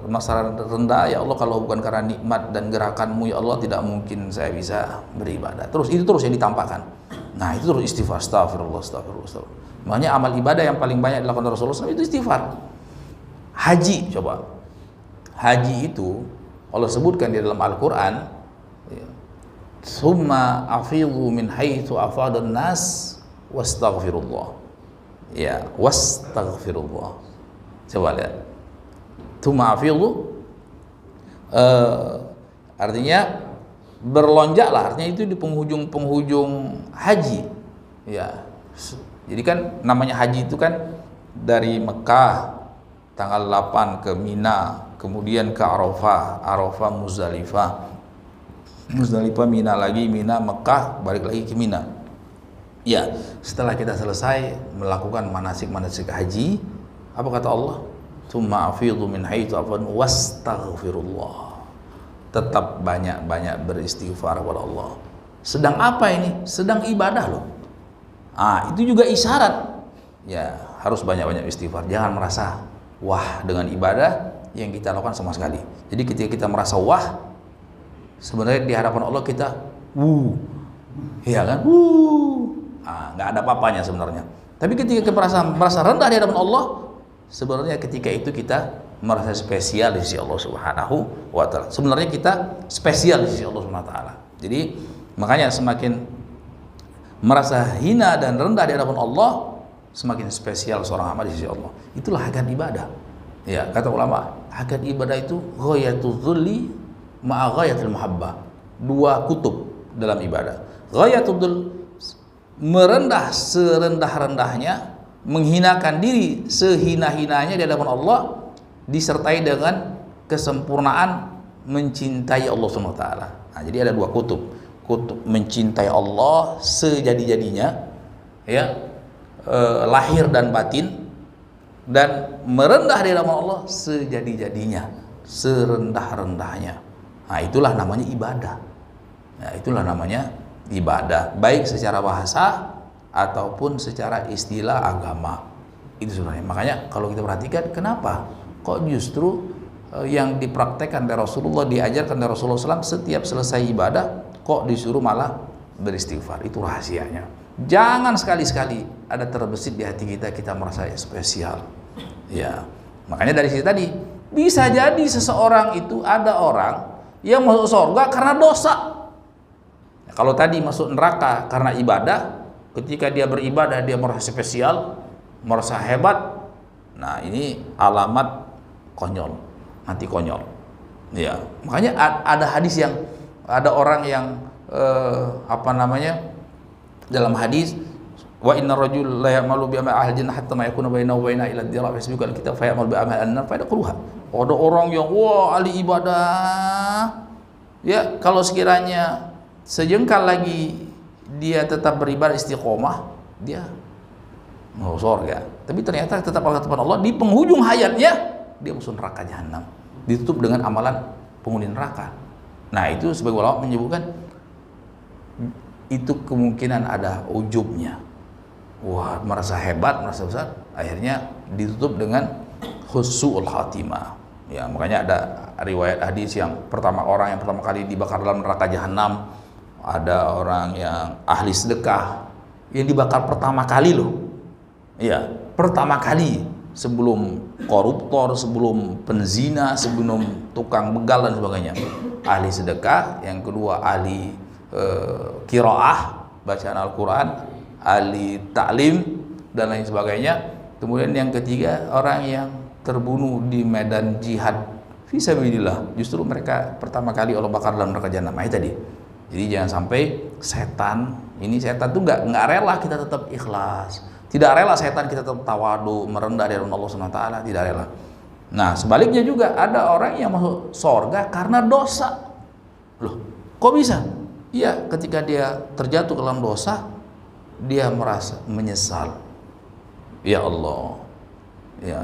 merasa rendah. Ya Allah, kalau bukan karena nikmat dan gerakanmu ya Allah, tidak mungkin saya bisa beribadah. Itu terus yang ditampakkan. Nah, itu terus istighfar, astagfirullah. Makanya amal ibadah yang paling banyak dilakukan Rasulullah SAW itu istighfar. Haji, coba. Haji itu Allah sebutkan di dalam Al-Quran, summa afidhu min haitsu afadan nas wastaghfirullah. Ya, wastaghfirullah. Coba lihat. Summa afidhu artinya berlonjaklah, artinya itu di penghujung haji. Ya. Jadi kan namanya haji itu kan dari Mekah tanggal 8 ke Mina, kemudian ke Arafah, Muzdalifah, Mina lagi, Mina, Mekah, balik lagi ke Mina. Ya, setelah kita selesai melakukan manasik haji, apa kata Allah? Tsumma afidhu min haitsu afadun wastaghfirullah. Tetap banyak-banyak beristighfar kepada Allah. Sedang apa ini? Sedang ibadah loh. Itu juga isyarat. Ya, harus banyak-banyak istighfar. Jangan merasa wah dengan ibadah yang kita lakukan sama sekali. Jadi ketika kita merasa wah, sebenarnya di hadapan Allah kita ya kan, nggak ada apa-apanya sebenarnya. Tapi ketika kita merasa rendah di hadapan Allah, sebenarnya ketika itu kita merasa spesial di sisi Allah Subhanahu wa Ta'ala. Sebenarnya kita spesial di sisi Allah Subhanahu wa Ta'ala. Jadi makanya semakin merasa hina dan rendah di hadapan Allah, semakin spesial seorang hamba di sisi Allah. Itulah hakikat ibadah. Ya, kata ulama, hakikat ibadah itu ghayatul dzulli ma'a ghayatil muhabbah. Dua kutub dalam ibadah. Ghayatul dzul, merendah serendah-rendahnya, menghinakan diri sehina-hinanya di hadapan Allah, disertai dengan kesempurnaan mencintai Allah Subhanahu wa Ta'ala. Nah, jadi ada dua kutub. Kutub mencintai Allah sejadi-jadinya, ya, lahir dan batin, dan merendah di hadapan Allah sejadi-jadinya, serendah-rendahnya. Nah, itulah namanya ibadah. Nah, itulah namanya ibadah, baik secara bahasa ataupun secara istilah agama. Itu sebenarnya. Makanya kalau kita perhatikan, kenapa kok justru yang dipraktekkan dari Rasulullah, diajarkan dari Rasulullah SAW, setiap selesai ibadah kok disuruh malah beristighfar. Itu rahasianya. Jangan sekali-sekali ada terbesit di hati kita, kita merasa spesial. Ya, makanya dari sini tadi bisa jadi seseorang itu, ada orang yang masuk surga karena dosa. Kalau tadi masuk neraka karena ibadah, ketika dia beribadah dia merasa spesial, merasa hebat. Nah, ini alamat konyol, mati konyol. Ya, makanya ada hadis yang ada orang yang dalam hadis, wa inna rajul la ya'malu bi amali ahli jannah hatta ma yakuna bainahu wa baina ila ad-dira fa yasbiqu al-kitab fa ya'malu bi amali an-nar fa yadkhuluha. Ada orang yang ahli ibadah, ya, kalau sekiranya sejengkal lagi dia tetap beribadah istiqomah, dia mau surga. Tapi ternyata tetap Allah Subhanahu Allah, di penghujung hayatnya dia masuk neraka jahanam, ditutup dengan amalan penghuni neraka. Nah, itu sebagai ulama menyebutkan itu kemungkinan ada ujubnya. Wah, merasa hebat, merasa besar, akhirnya ditutup dengan husnul khatimah. Ya, makanya ada riwayat hadis yang orang yang pertama kali dibakar dalam neraka jahanam, ada orang yang ahli sedekah yang dibakar pertama kali loh. Iya, pertama kali, sebelum koruptor, sebelum penzina, sebelum tukang begal dan sebagainya. Ahli sedekah, yang kedua ahli qiraah, bacaan Al-Quran, ahli ta'lim dan lain sebagainya. Kemudian yang ketiga, orang yang terbunuh di medan jihad fisabilillah. Justru mereka pertama kali Allah bakar dalam neraka jahanam. Itu tadi. Jadi jangan sampai setan tuh nggak rela kita tetap ikhlas. Tidak rela setan kita tetap tawadu, merendah di hadapan Allah SWT, tidak rela. Nah, sebaliknya juga ada orang yang masuk surga karena dosa. Loh, kok bisa? Iya, ketika dia terjatuh ke dalam dosa, dia merasa menyesal. Ya Allah, ya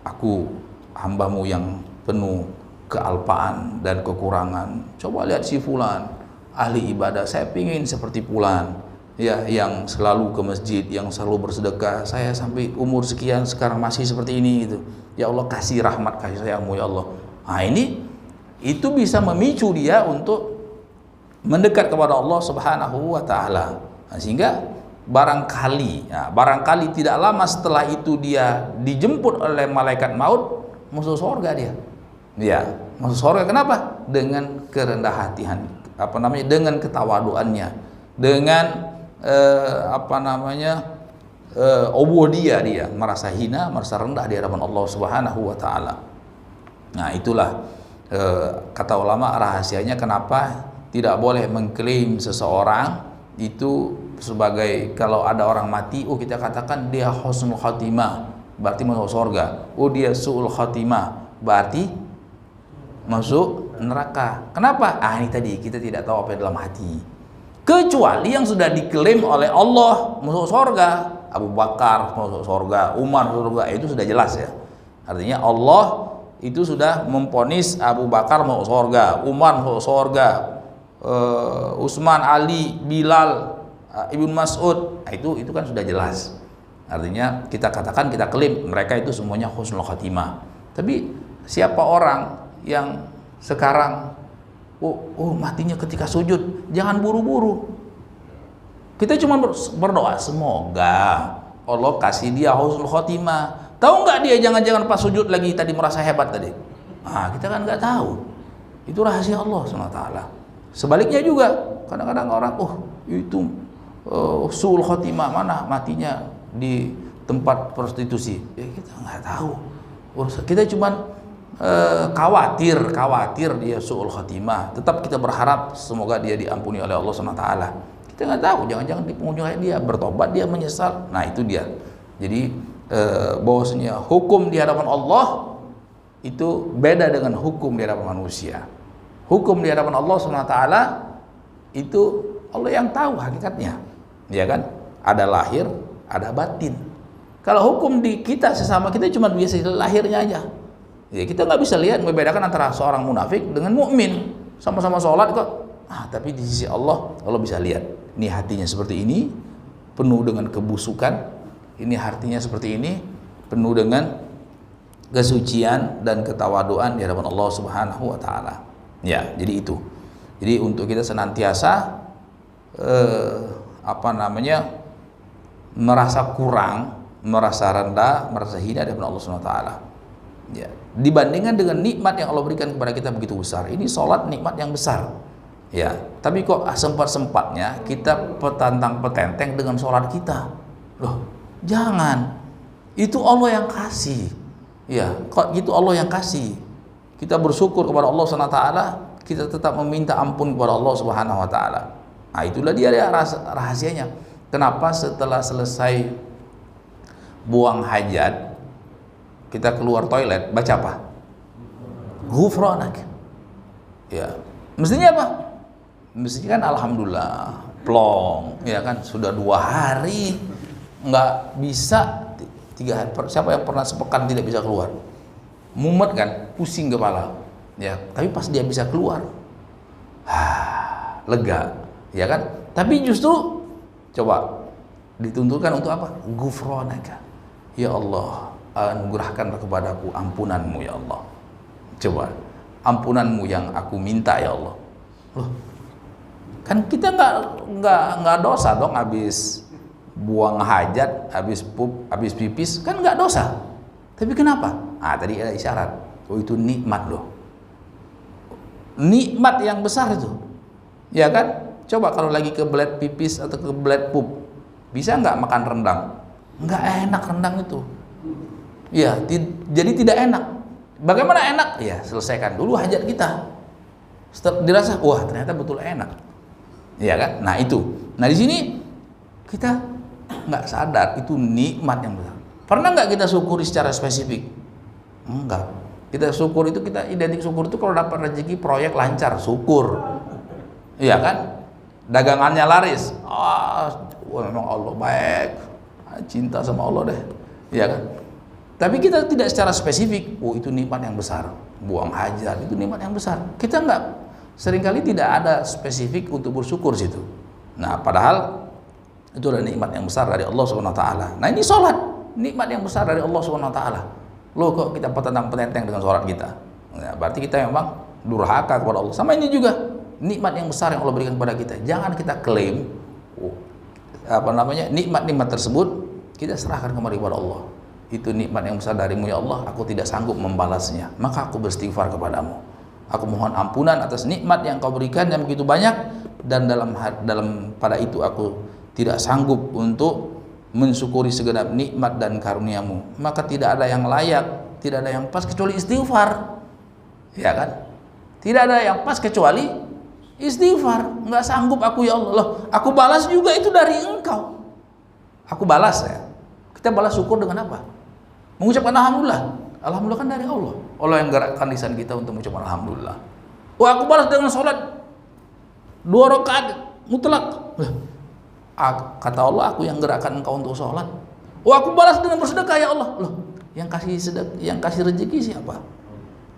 aku hambamu yang penuh kealpaan dan kekurangan. Coba lihat si fulan, ahli ibadah, saya pingin seperti fulan, ya, yang selalu ke masjid, yang selalu bersedekah. Saya sampai umur sekian sekarang masih seperti ini gitu. Ya Allah, kasih rahmat, kasih sayangmu ya Allah. Nah, itu bisa memicu dia untuk mendekat kepada Allah Subhanahu wa taala. Nah, sehingga barangkali tidak lama setelah itu dia dijemput oleh malaikat maut, masuk surga dia. Ya, masuk surga. Kenapa? Dengan kerendah hatian, dengan ketawaduannya, dengan dia merasa hina, merasa rendah di hadapan Allah Subhanahu wa taala. Nah, itulah kata ulama rahasianya kenapa tidak boleh mengklaim seseorang itu sebagai, kalau ada orang mati, kita katakan dia husnul khatimah, berarti masuk surga. Dia su'ul khatimah, berarti masuk neraka. Kenapa? Ini tadi kita tidak tahu apa yang dalam hati. Kecuali yang sudah diklaim oleh Allah masuk surga, Abu Bakar masuk surga, Umar masuk surga, itu sudah jelas ya. Artinya Allah itu sudah memvonis Abu Bakar masuk surga, Umar masuk surga, Utsman, Ali, Bilal, Ibnu Mas'ud, itu kan sudah jelas. Artinya kita katakan, kita klaim mereka itu semuanya husnul khatimah. Tapi siapa orang yang sekarang matinya ketika sujud, jangan buru-buru. Kita cuma berdoa semoga Allah kasih dia husnul khatimah. Tahu nggak dia jangan-jangan pas sujud lagi tadi merasa hebat tadi? Kita kan nggak tahu. Itu rahasia Allah SWT. Sebaliknya juga kadang-kadang orang itu suul khotimah, mana matinya di tempat prostitusi. Ya, kita nggak tahu. Kita cuma khawatir dia suul khotimah. Tetap kita berharap semoga dia diampuni oleh Allah SWT. Kita nggak tahu, jangan-jangan di penghujung dia bertobat, dia menyesal. Nah, itu dia. Jadi bahwasanya hukum di hadapan Allah itu beda dengan hukum di hadapan manusia. Hukum di hadapan Allah SWT itu Allah yang tahu hakikatnya, ya kan? Ada lahir, ada batin. Kalau hukum di kita sesama kita cuma biasa lahirnya aja. Ya, kita nggak bisa lihat membedakan antara seorang munafik dengan mukmin. Sama-sama sholat kok, tapi di sisi Allah bisa lihat. Ini hatinya seperti ini, penuh dengan kebusukan. Ini hatinya seperti ini, penuh dengan kesucian dan ketawaduan di hadapan Allah Subhanahu wa taala. Ya, jadi itu. Jadi untuk kita senantiasa merasa kurang, merasa rendah, merasa hina di hadapan Allah Subhanahu wa taala. Ya, dibandingkan dengan nikmat yang Allah berikan kepada kita begitu besar. Ini salat nikmat yang besar. Ya, tapi kok sempat-sempatnya kita petantang-petenteng dengan salat kita. Loh, jangan. Itu Allah yang kasih. Ya, kok gitu Allah yang kasih. Kita bersyukur kepada Allah Subhanahu wa taala, kita tetap meminta ampun kepada Allah Subhanahu wa taala. Nah, itulah dia rahasianya. Kenapa setelah selesai buang hajat kita keluar toilet baca apa? Ghufranak. Ya, mestinya apa? Mestinya kan alhamdulillah, plong, ya kan, sudah 2 hari nggak bisa, 3 hari, siapa yang pernah sepekan tidak bisa keluar? Mumet kan, pusing kepala, ya. Tapi pas dia bisa keluar, lega, ya kan? Tapi justru coba dituntutkan untuk apa? Ghufranaka, ya Allah, anugerahkanlah kepadaku ampunanmu ya Allah. Coba, ampunanmu yang aku minta ya Allah. Loh, kan kita nggak dosa dong habis buang hajat, habis pup, habis pipis, kan nggak dosa. Tapi kenapa? Tadi ada isyarat. Oh, itu nikmat loh. Nikmat yang besar itu. Ya kan? Coba kalau lagi kebelet pipis atau kebelet pup, bisa nggak makan rendang? Nggak enak rendang itu. Ya, jadi tidak enak. Bagaimana enak? Ya, selesaikan dulu hajat kita. Setelah dirasa, wah ternyata betul enak. Ya kan? Nah itu. Nah di sini kita nggak sadar itu nikmat yang besar. Pernah nggak kita syukuri secara spesifik? Enggak. Kita syukur itu, kita identik syukur itu kalau dapat rezeki proyek lancar, syukur. Iya kan? Dagangannya laris. Memang Allah baik. Cinta sama Allah deh. Iya kan? Tapi kita tidak secara spesifik. Oh, itu nikmat yang besar. Buang hajat itu nikmat yang besar. Kita nggak, seringkali tidak ada spesifik untuk bersyukur situ. Nah, padahal itu adalah nikmat yang besar dari Allah Subhanahu wa taala. Nah, ini salat, nikmat yang besar dari Allah Subhanahu wa taala. Loh, kok kita petentang-petenteng dengan salat kita? Nah, berarti kita memang durhaka kepada Allah. Sama ini juga nikmat yang besar yang Allah berikan kepada kita. Jangan kita klaim nikmat-nikmat tersebut kita serahkan kembali kepada Allah. Itu nikmat yang besar darimu ya Allah, aku tidak sanggup membalasnya, maka aku beristighfar kepadamu. Aku mohon ampunan atas nikmat yang kau berikan yang begitu banyak, dan dalam pada itu aku tidak sanggup untuk mensyukuri segenap nikmat dan karuniamu. Maka tidak ada yang layak, tidak ada yang pas kecuali istighfar. Ya kan? Tidak ada yang pas kecuali istighfar. Nggak sanggup aku ya Allah. Loh, aku balas juga itu dari engkau. Aku balas ya. Kita balas syukur dengan apa? Mengucapkan alhamdulillah. Alhamdulillah kan dari Allah. Allah yang gerakkan lisan kita untuk mengucapkan alhamdulillah. Wah, aku balas dengan sholat 2 rakaat mutlak. Kata Allah, aku yang gerakkan engkau untuk sholat. Wah, aku balas dengan bersedekah ya Allah. Loh, yang kasih rezeki siapa?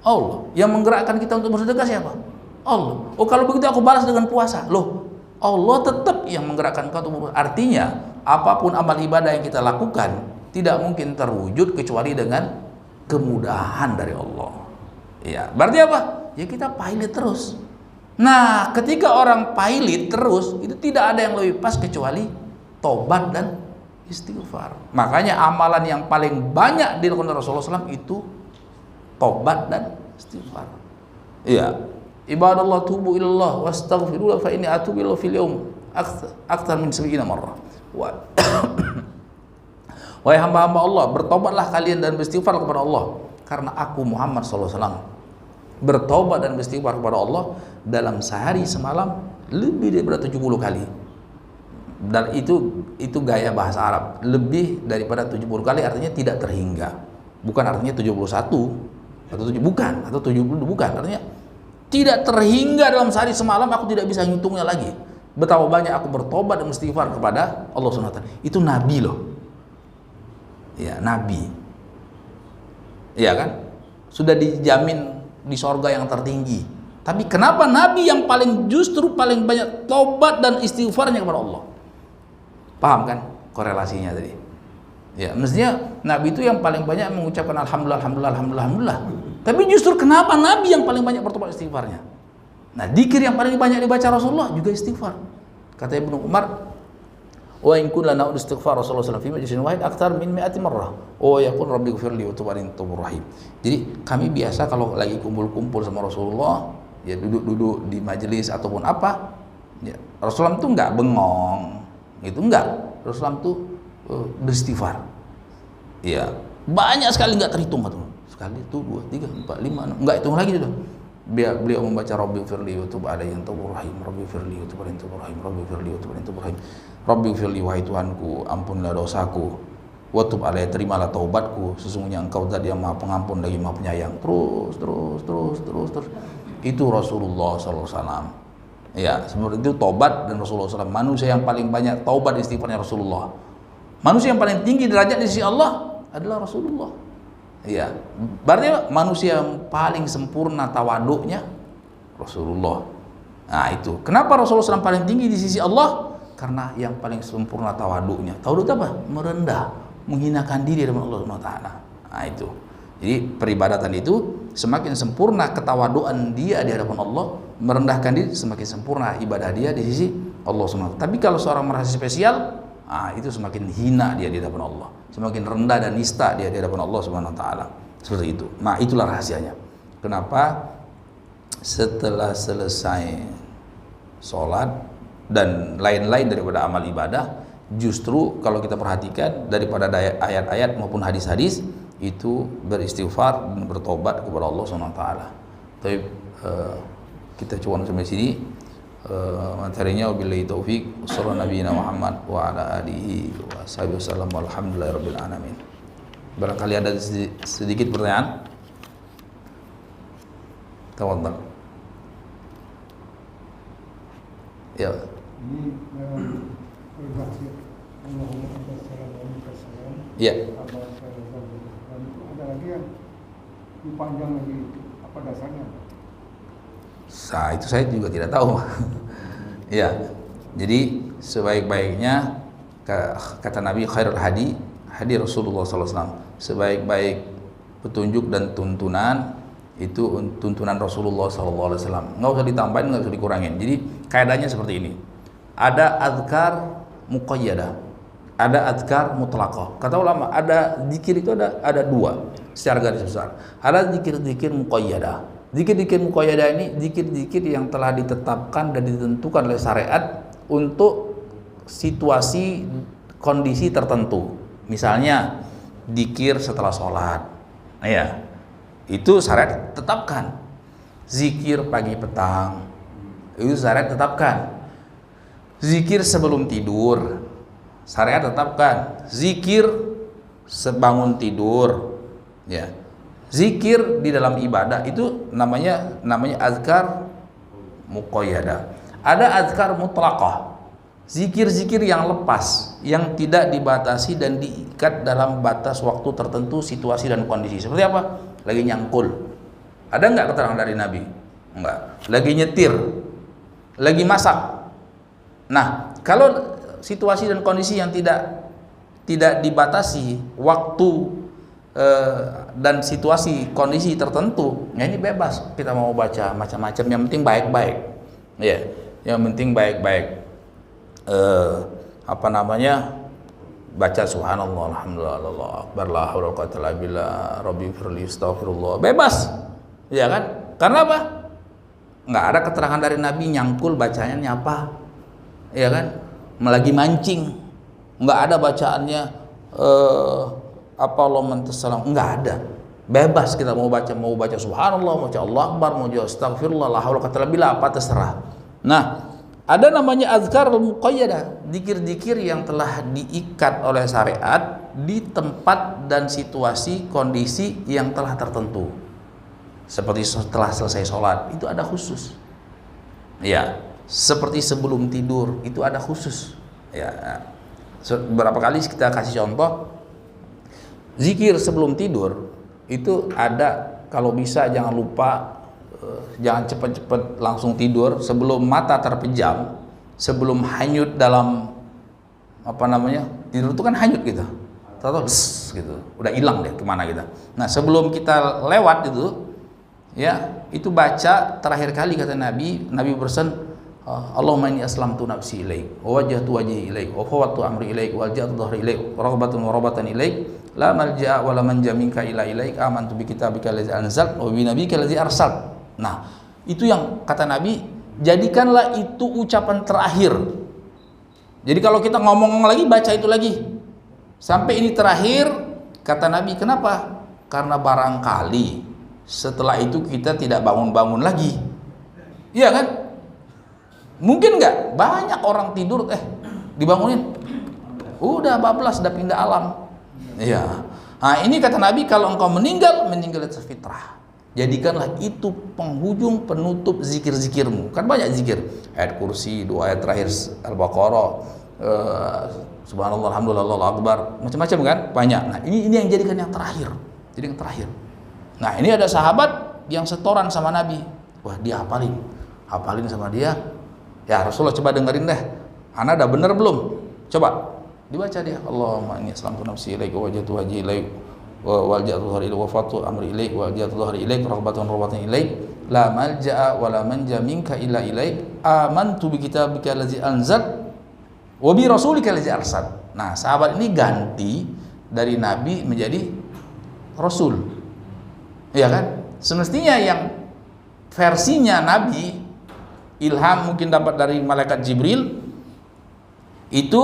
Allah. Yang menggerakkan kita untuk bersedekah siapa? Allah. Oh, kalau begitu aku balas dengan puasa. Loh, Allah tetap yang menggerakkan engkau untuk berpuasa. Artinya, apapun amal ibadah yang kita lakukan tidak mungkin terwujud kecuali dengan kemudahan dari Allah. Ya, berarti apa? Ya kita pilot terus. Nah, ketika orang pilot terus, itu tidak ada yang lebih pas kecuali tobat dan istighfar. Makanya amalan yang paling banyak dilakukan Rasulullah SAW itu tobat dan istighfar. Iya. Ibadallah tubu ilallah wastaghfirullah fa inni atubu ilallah fil yaum akthar min 70 marrah. Wahai hamba-hamba Allah, bertobatlah kalian dan beristighfar kepada Allah, karena aku Muhammad SAW bertobat dan beristighfar kepada Allah dalam sehari semalam lebih daripada 70 kali. Dan itu gaya bahasa Arab. Lebih daripada 70 kali artinya tidak terhingga. Bukan artinya 71 atau 7, bukan, atau 70, bukan. Artinya tidak terhingga dalam sehari semalam, aku tidak bisa ngitungnya lagi. Betapa banyak aku bertobat dan beristighfar kepada Allah SWT. Itu Nabi loh. Ya, Nabi. Iya kan? Sudah dijamin di sorga yang tertinggi. Tapi kenapa Nabi yang justru paling banyak tobat dan istighfarnya kepada Allah? Paham kan korelasinya tadi? Ya, mestinya Nabi itu yang paling banyak mengucapkan alhamdulillah, alhamdulillah, alhamdulillah, alhamdulillah. Tapi justru kenapa Nabi yang paling banyak bertobat istighfarnya? Nah, dzikir yang paling banyak dibaca Rasulullah juga istighfar. Kata Ibnu Umar, wa in kunna na'ud istighfar Rasulullah sallallahu alaihi wasallam fi majlisin wahid akthar min 100 marrah. Oh yaqul rabbighfirli wa tub alayya tawwabur rahim. Jadi kami biasa kalau lagi kumpul-kumpul sama Rasulullah, ya duduk-duduk di majelis ataupun apa, ya Rasulullah itu enggak bengong. Itu enggak. Rasulullah itu beristighfar. Ya, banyak sekali enggak terhitung atau sekali itu 2 3 4 5 6 enggak hitung lagi sudah. Beliau membaca rabbighfirli wa tub alayya tawwabur rahim, rabbighfirli wa tub alayya tawwabur rahim, rabbighfirli wa tub alayya tawwabur rahim. Rabbighfirli wahai Tuhanku, ampunlah dosaku. Wa tub alayya, terimalah taubatku, sesungguhnya Engkau Zat yang Maha Pengampun lagi Maha Penyayang. Terus. Itu Rasulullah sallallahu alaihi wasallam. Ya, seperti itu taubat dan Rasulullah SAW. Manusia yang paling banyak taubat istighfarnya Rasulullah. Manusia yang paling tinggi derajat di sisi Allah adalah Rasulullah. Ya, berarti manusia yang paling sempurna tawaduknya Rasulullah. Nah itu, kenapa Rasulullah SAW paling tinggi di sisi Allah? Karena yang paling sempurna tawaduknya. Tawaduk apa? Merendah, menghinakan diri di hadapan Allah Subhanahu wa taala. Nah itu. Jadi peribadatan itu semakin sempurna ketawaduan dia di hadapan Allah, merendahkan diri, semakin sempurna ibadah dia di sisi Allah Subhanahu wa taala. Tapi kalau seorang merasa spesial, itu semakin hina dia di hadapan Allah, semakin rendah dan nista dia di hadapan Allah Subhanahu wa taala. Seperti itu. Nah, itulah rahasianya. Kenapa setelah selesai sholat dan lain-lain daripada amal ibadah, justru kalau kita perhatikan daripada ayat-ayat maupun hadis-hadis itu beristighfar dan bertobat kepada Allah Subhanahu wa taala. Tapi kita coba sampai sini. Materinya wabillahi taufik, sallallahu nabiyina Muhammad wa ala alihi wa sahbihi wasallam, walhamdulillahirabbil alamin. Barangkali ada sedikit pertanyaan. Tafadhal. Ya. Ini berbahasa Allahumma sallallahu Ya. Ada lagi yang dipanjang lagi, apa dasarnya? Itu saya juga tidak tahu. Ya, jadi sebaik-baiknya kata Nabi khairul hadi Rasulullah SAW. Sebaik-baik petunjuk dan tuntunan itu tuntunan Rasulullah SAW. Nggak usah ditambahin, nggak usah dikurangin. Jadi kaidahnya seperti ini. Ada azkar muqayyadah, ada azkar mutlaqah. Kata ulama, ada zikir itu ada 2 secara garis besar. Ada zikir-zikir muqayyadah. Zikir-zikir muqayyadah ini zikir-zikir yang telah ditetapkan dan ditentukan oleh syariat untuk situasi kondisi tertentu. Misalnya zikir setelah sholat, ya itu syariat tetapkan. Zikir pagi petang itu syariat tetapkan. Zikir sebelum tidur syariat tetapkan. Zikir sebangun tidur, ya. Zikir di dalam ibadah itu namanya azkar muqayyadah. Ada azkar mutlaqah, zikir-zikir yang lepas, yang tidak dibatasi dan diikat dalam batas waktu tertentu, situasi dan kondisi. Seperti apa? Lagi nyangkul, ada nggak keterangan dari Nabi? Enggak. Lagi nyetir, lagi masak. Nah, kalau situasi dan kondisi yang tidak dibatasi waktu dan situasi kondisi tertentu, ya ini bebas, kita mau baca macam-macam, yang penting baik-baik, ya, yang penting baik-baik. Baca subhanallah, alhamdulillah, Allahu akbar, la haula wala quwwata illa billah, rabbighfirli, astaghfirullah, bebas, ya kan? Karena apa? Nggak ada keterangan dari Nabi nyangkul bacanya apa, ya kan? Lagi mancing, nggak ada bacaannya apa Allahumma antassalam, enggak ada. Bebas kita mau baca subhanallah, mau baca Allah akbar, mau baca astagfirullah, la haula wala quwwata illa billah, apa terserah. Nah, ada namanya azkar muqayyadah, zikir-zikir yang telah diikat oleh syariat di tempat dan situasi kondisi yang telah tertentu. Seperti setelah selesai sholat itu ada khusus. Ya, seperti sebelum tidur itu ada khusus. Ya. Berapa kali kita kasih contoh. Zikir sebelum tidur itu ada, kalau bisa jangan lupa, jangan cepat-cepat langsung tidur, sebelum mata terpejam, sebelum hanyut dalam tidur itu kan hanyut gitu. tahu gitu, udah hilang deh kemana kita. Nah sebelum kita lewat itu, ya itu baca terakhir kali kata Nabi berpesan, Allahumma inni aslamtu nafsi ilaik, wa wajjahtu wajhi ilaik, wa fawwadtu amri ilaik, wa alja'tu dhahri ilaik, raghbatan wa rahbatan ilaik, la malja'a wa la manja minka illa ilaik, amantu bi kitabika allazi anzal wa bi nabiyyika allazi arsal. Nah, itu yang kata Nabi, jadikanlah itu ucapan terakhir. Jadi kalau kita ngomong lagi, baca itu lagi sampai ini terakhir. Kata Nabi, kenapa? Karena barangkali setelah itu kita tidak bangun-bangun lagi. Iya kan? Mungkin nggak? Banyak orang tidur, dibangunin, udah bablas, udah pindah alam. Iya. Nah ini kata Nabi, kalau engkau meninggal itu fitrah. Jadikanlah itu penghujung penutup zikir-zikirmu. Kan banyak zikir, ayat kursi, doa ayat terakhir Al-Baqarah, subhanallah, alhamdulillah, Allahu akbar, macam-macam kan, banyak. Nah ini yang jadikan yang terakhir. Jadi yang terakhir. Nah ini ada sahabat yang setoran sama Nabi. Wah dia hafalin sama dia. Ya Rasulullah, coba dengerin deh, ana udah bener belum? Coba dibaca dia, Allahumma inni aslamtu nafsi ilaik, wa wajjahtu wajhi ilaik, wa alja'tu dhahri ilaik, wa fawwadtu amri ilaik, wa alja'tu dhahri ilaik, raghbatan ilaik, la malja'a wa la manja minka illa ilaik, amantu bi kitabika allazi anzal wa bi rasulika allazi arsal. Nah sahabat ini ganti dari Nabi menjadi Rasul, ya kan? Semestinya yang versinya Nabi, ilham mungkin dapat dari malaikat Jibril, itu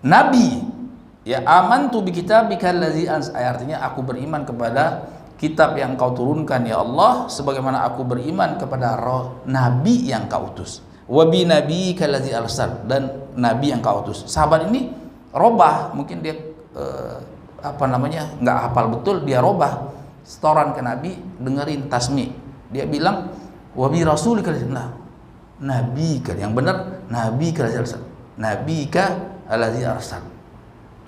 Nabi, ya amantu bi kitabika allazi anzal, artinya aku beriman kepada kitab yang kau turunkan ya Allah, sebagaimana aku beriman kepada Nabi yang kau utus, wa bi nabiyyika allazi arsal, dan Nabi yang kau utus. Sahabat ini robah, mungkin dia nggak hafal betul, dia robah, setoran ke Nabi, dengerin tasmi, dia bilang wa bi rasulika nabi kan yang benar, nabi allazi arsal.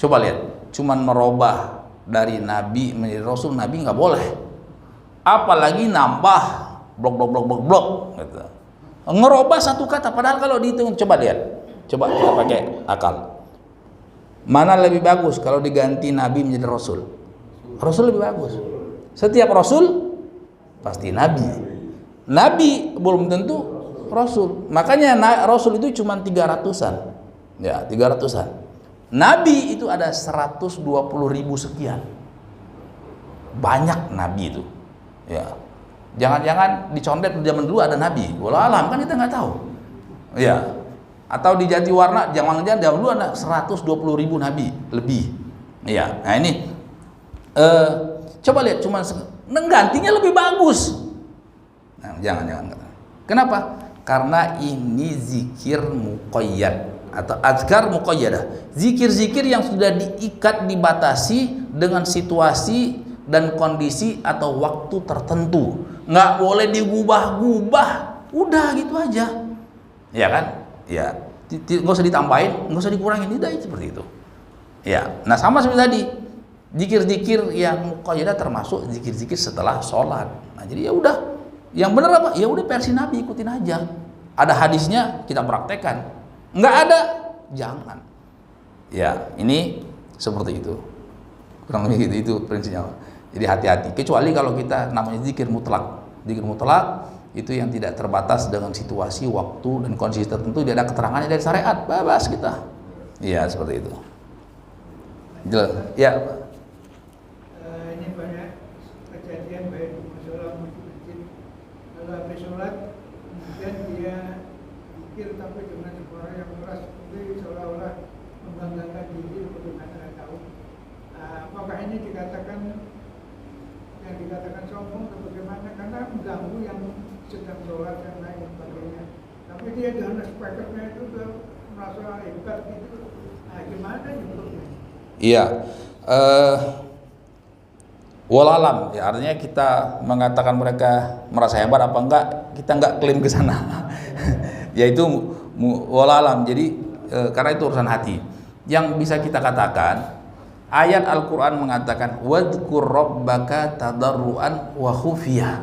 Coba lihat, cuman merubah dari nabi menjadi rasul, nabi nggak boleh, apalagi nambah blok gitu. Ngerubah satu kata, padahal kalau dihitung, coba lihat, coba kita pakai akal, mana lebih bagus kalau diganti nabi menjadi rasul? Rasul lebih bagus. Setiap rasul pasti nabi. Nabi belum tentu Rasul. Makanya Rasul itu cuma 300-an. Ya, 300-an. Nabi itu ada 120.000 sekian. Banyak Nabi itu. Ya. Jangan-jangan di Condet zaman dulu ada Nabi. Walau alam kan kita nggak tahu. Ya. Atau di Jatiwarna jangan-jangan dulu ada 120.000 Nabi lebih. Ya. Nah ini coba lihat, cuma gantinya lebih bagus. Jangan. Kenapa? Karena ini zikir muqayyad atau azkar muqayyadah. Zikir-zikir yang sudah diikat, dibatasi dengan situasi dan kondisi atau waktu tertentu. Nggak boleh digubah-gubah. Udah gitu aja. Ya kan? Ya. Nggak usah ditambahin, nggak usah dikurangin. Tidak, seperti itu. Ya. Nah sama seperti tadi. Zikir-zikir yang muqayyadah termasuk zikir-zikir setelah sholat. Nah jadi ya udah. Yang benar apa? Ya udah versi Nabi, ikutin aja. Ada hadisnya, kita praktekkan. Nggak ada, jangan. Ya, ini seperti itu. Kurang lebih gitu, itu prinsipnya. Jadi hati-hati. Kecuali kalau kita namanya zikir mutlak. Zikir mutlak itu yang tidak terbatas dengan situasi, waktu, dan kondisi tertentu. Dia ada keterangannya dari syariat, bebas kita. Iya, seperti itu. Jelas. Ya, Pak. Ini banyak kejadian baik masalah masjid. Kalau habis sholat, kemudian dia pikir tapi dengan suara yang keras, jadi seolah-olah membanggakan diri, bagaimana tidak tahu. Apakah ini dikatakan yang dikatakan sombong atau bagaimana? Karena mengganggu yang sedang sholat dan lain sebagainya. Tapi dia dengan speakernya itu sudah merasa hebat gitu. Nah, gimana nyebutnya? Iya. Walalam, ya artinya kita mengatakan mereka merasa hebat apa enggak, kita enggak klaim ke sana. Yaitu walalam. Jadi karena itu urusan hati. Yang bisa kita katakan, ayat Al-Qur'an mengatakan wadhkur rabbaka tadarruan wa khufiyah.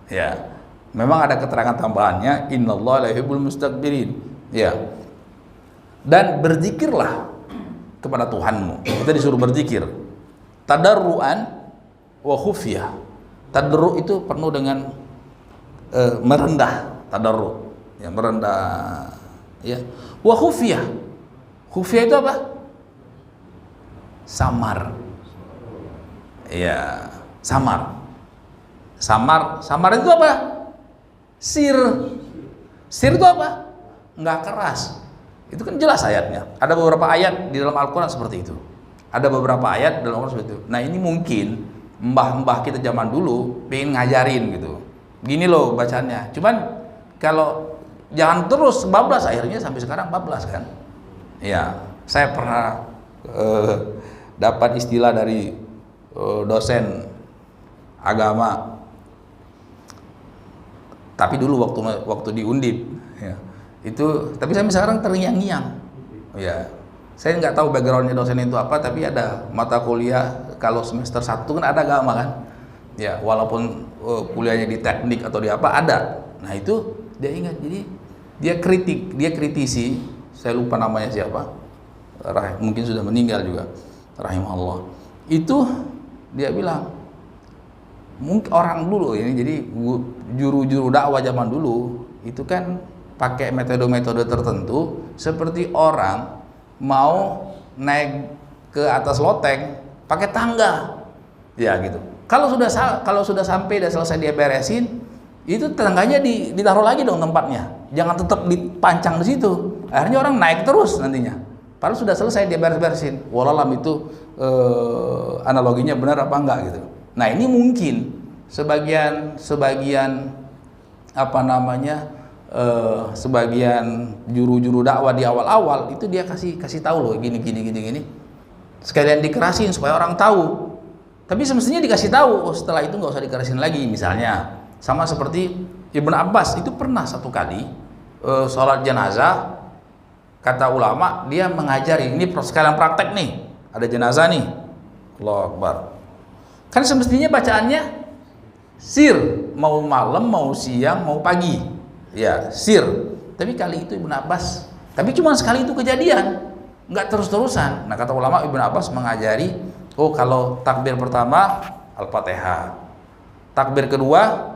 Ya. Memang ada keterangan tambahannya innallaha la yuhibbul mustakbirin. Ya. Dan berzikirlah kepada Tuhanmu. Kita disuruh berzikir tadarruan wa khufyah. Tadarru itu penuh dengan merendah, tadarru ya, merendah ya. Wa khufyah, khufyah itu apa? Samar ya, samar itu apa? Sir itu apa? Nggak keras. Itu kan jelas ayatnya. Ada beberapa ayat di dalam Al-Quran seperti itu. Ada beberapa ayat dalam Al-Quran seperti itu. Nah ini mungkin mbah-mbah kita zaman dulu pengen ngajarin gitu. Gini loh bacanya. Cuman kalau jangan terus bablas, akhirnya sampai sekarang bablas kan. Ya, saya pernah dapat istilah dari dosen agama. Tapi dulu waktu di Undip ya. Itu, tapi sampai sekarang terngiang-ngiang. Ya, saya nggak tahu backgroundnya dosen itu apa, tapi ada mata kuliah kalau semester 1 kan ada agama kan. Ya, walaupun kuliahnya di teknik atau di apa ada. Nah itu dia ingat, jadi dia kritisi. Saya lupa namanya siapa. Mungkin sudah meninggal juga. Rahimahullah. Itu dia bilang, mungkin orang dulu ini, jadi juru-juru dakwah zaman dulu itu kan pakai metode-metode tertentu, seperti orang mau naik ke atas loteng pakai tangga ya gitu. Kalau sudah sampai dan selesai dia beresin, itu tangganya ditaruh lagi dong tempatnya, jangan tetap dipancang di situ, akhirnya orang naik terus nantinya padahal sudah selesai dia beresin. Wallahualam itu analoginya benar apa enggak gitu. Nah ini mungkin sebagian apa namanya, sebagian juru-juru dakwah di awal-awal itu dia kasih tahu loh, gini sekalian dikerasin supaya orang tahu, tapi semestinya dikasih tahu. Setelah itu nggak usah dikerasin lagi. Misalnya sama seperti Ibnu Abbas itu pernah satu kali sholat jenazah, kata ulama dia mengajari, ini sekalian praktek nih, ada jenazah nih, Allahu Akbar, kan semestinya bacaannya sir, mau malam, mau siang, mau pagi ya, sir. Tapi kali itu Ibnu Abbas, tapi cuma sekali itu kejadian, nggak terus-terusan. Nah kata ulama, Ibnu Abbas mengajari, oh kalau takbir pertama Al-Fatihah, takbir kedua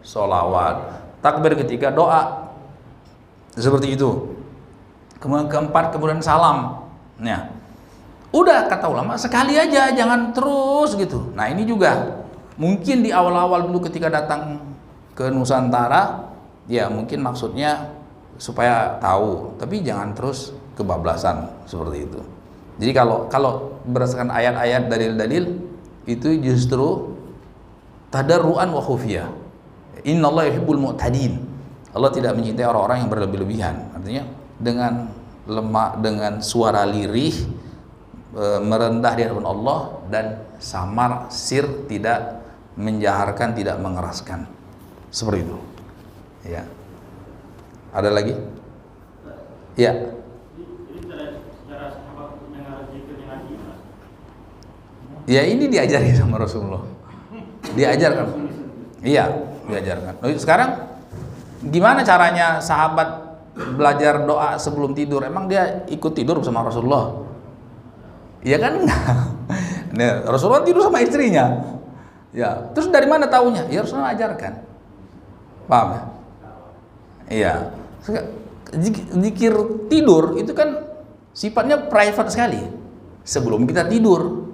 sholawat, takbir ketiga doa, seperti itu. Kemudian keempat, kemudian salam. Nah, udah kata ulama sekali aja, jangan terus gitu. Nah ini juga mungkin di awal-awal dulu ketika datang ke Nusantara, ya mungkin maksudnya supaya tahu, tapi jangan terus kebablasan seperti itu. Jadi kalau berdasarkan ayat-ayat dalil-dalil itu justru tadarruan wa khufiyah. Innallaha yuhibbul mu'tadin. Allah tidak mencintai orang-orang yang berlebih-lebihan. Artinya dengan lemah, dengan suara lirih, merendah di hadapan Allah, dan samar, sir, tidak menjaharkan, tidak mengeraskan. Seperti itu. Ya. Ada lagi? Ya. Ya ini diajari sama Rasulullah. Diajarkan. Iya, diajarkan. Sekarang gimana caranya sahabat belajar doa sebelum tidur? Emang dia ikut tidur bersama Rasulullah? Iya kan enggak. Nah, Rasulullah tidur sama istrinya. Ya, terus dari mana taunya? Ya Rasulullah ajarkan. Paham ya? Iya. Zikir tidur itu kan sifatnya private sekali. Sebelum kita tidur.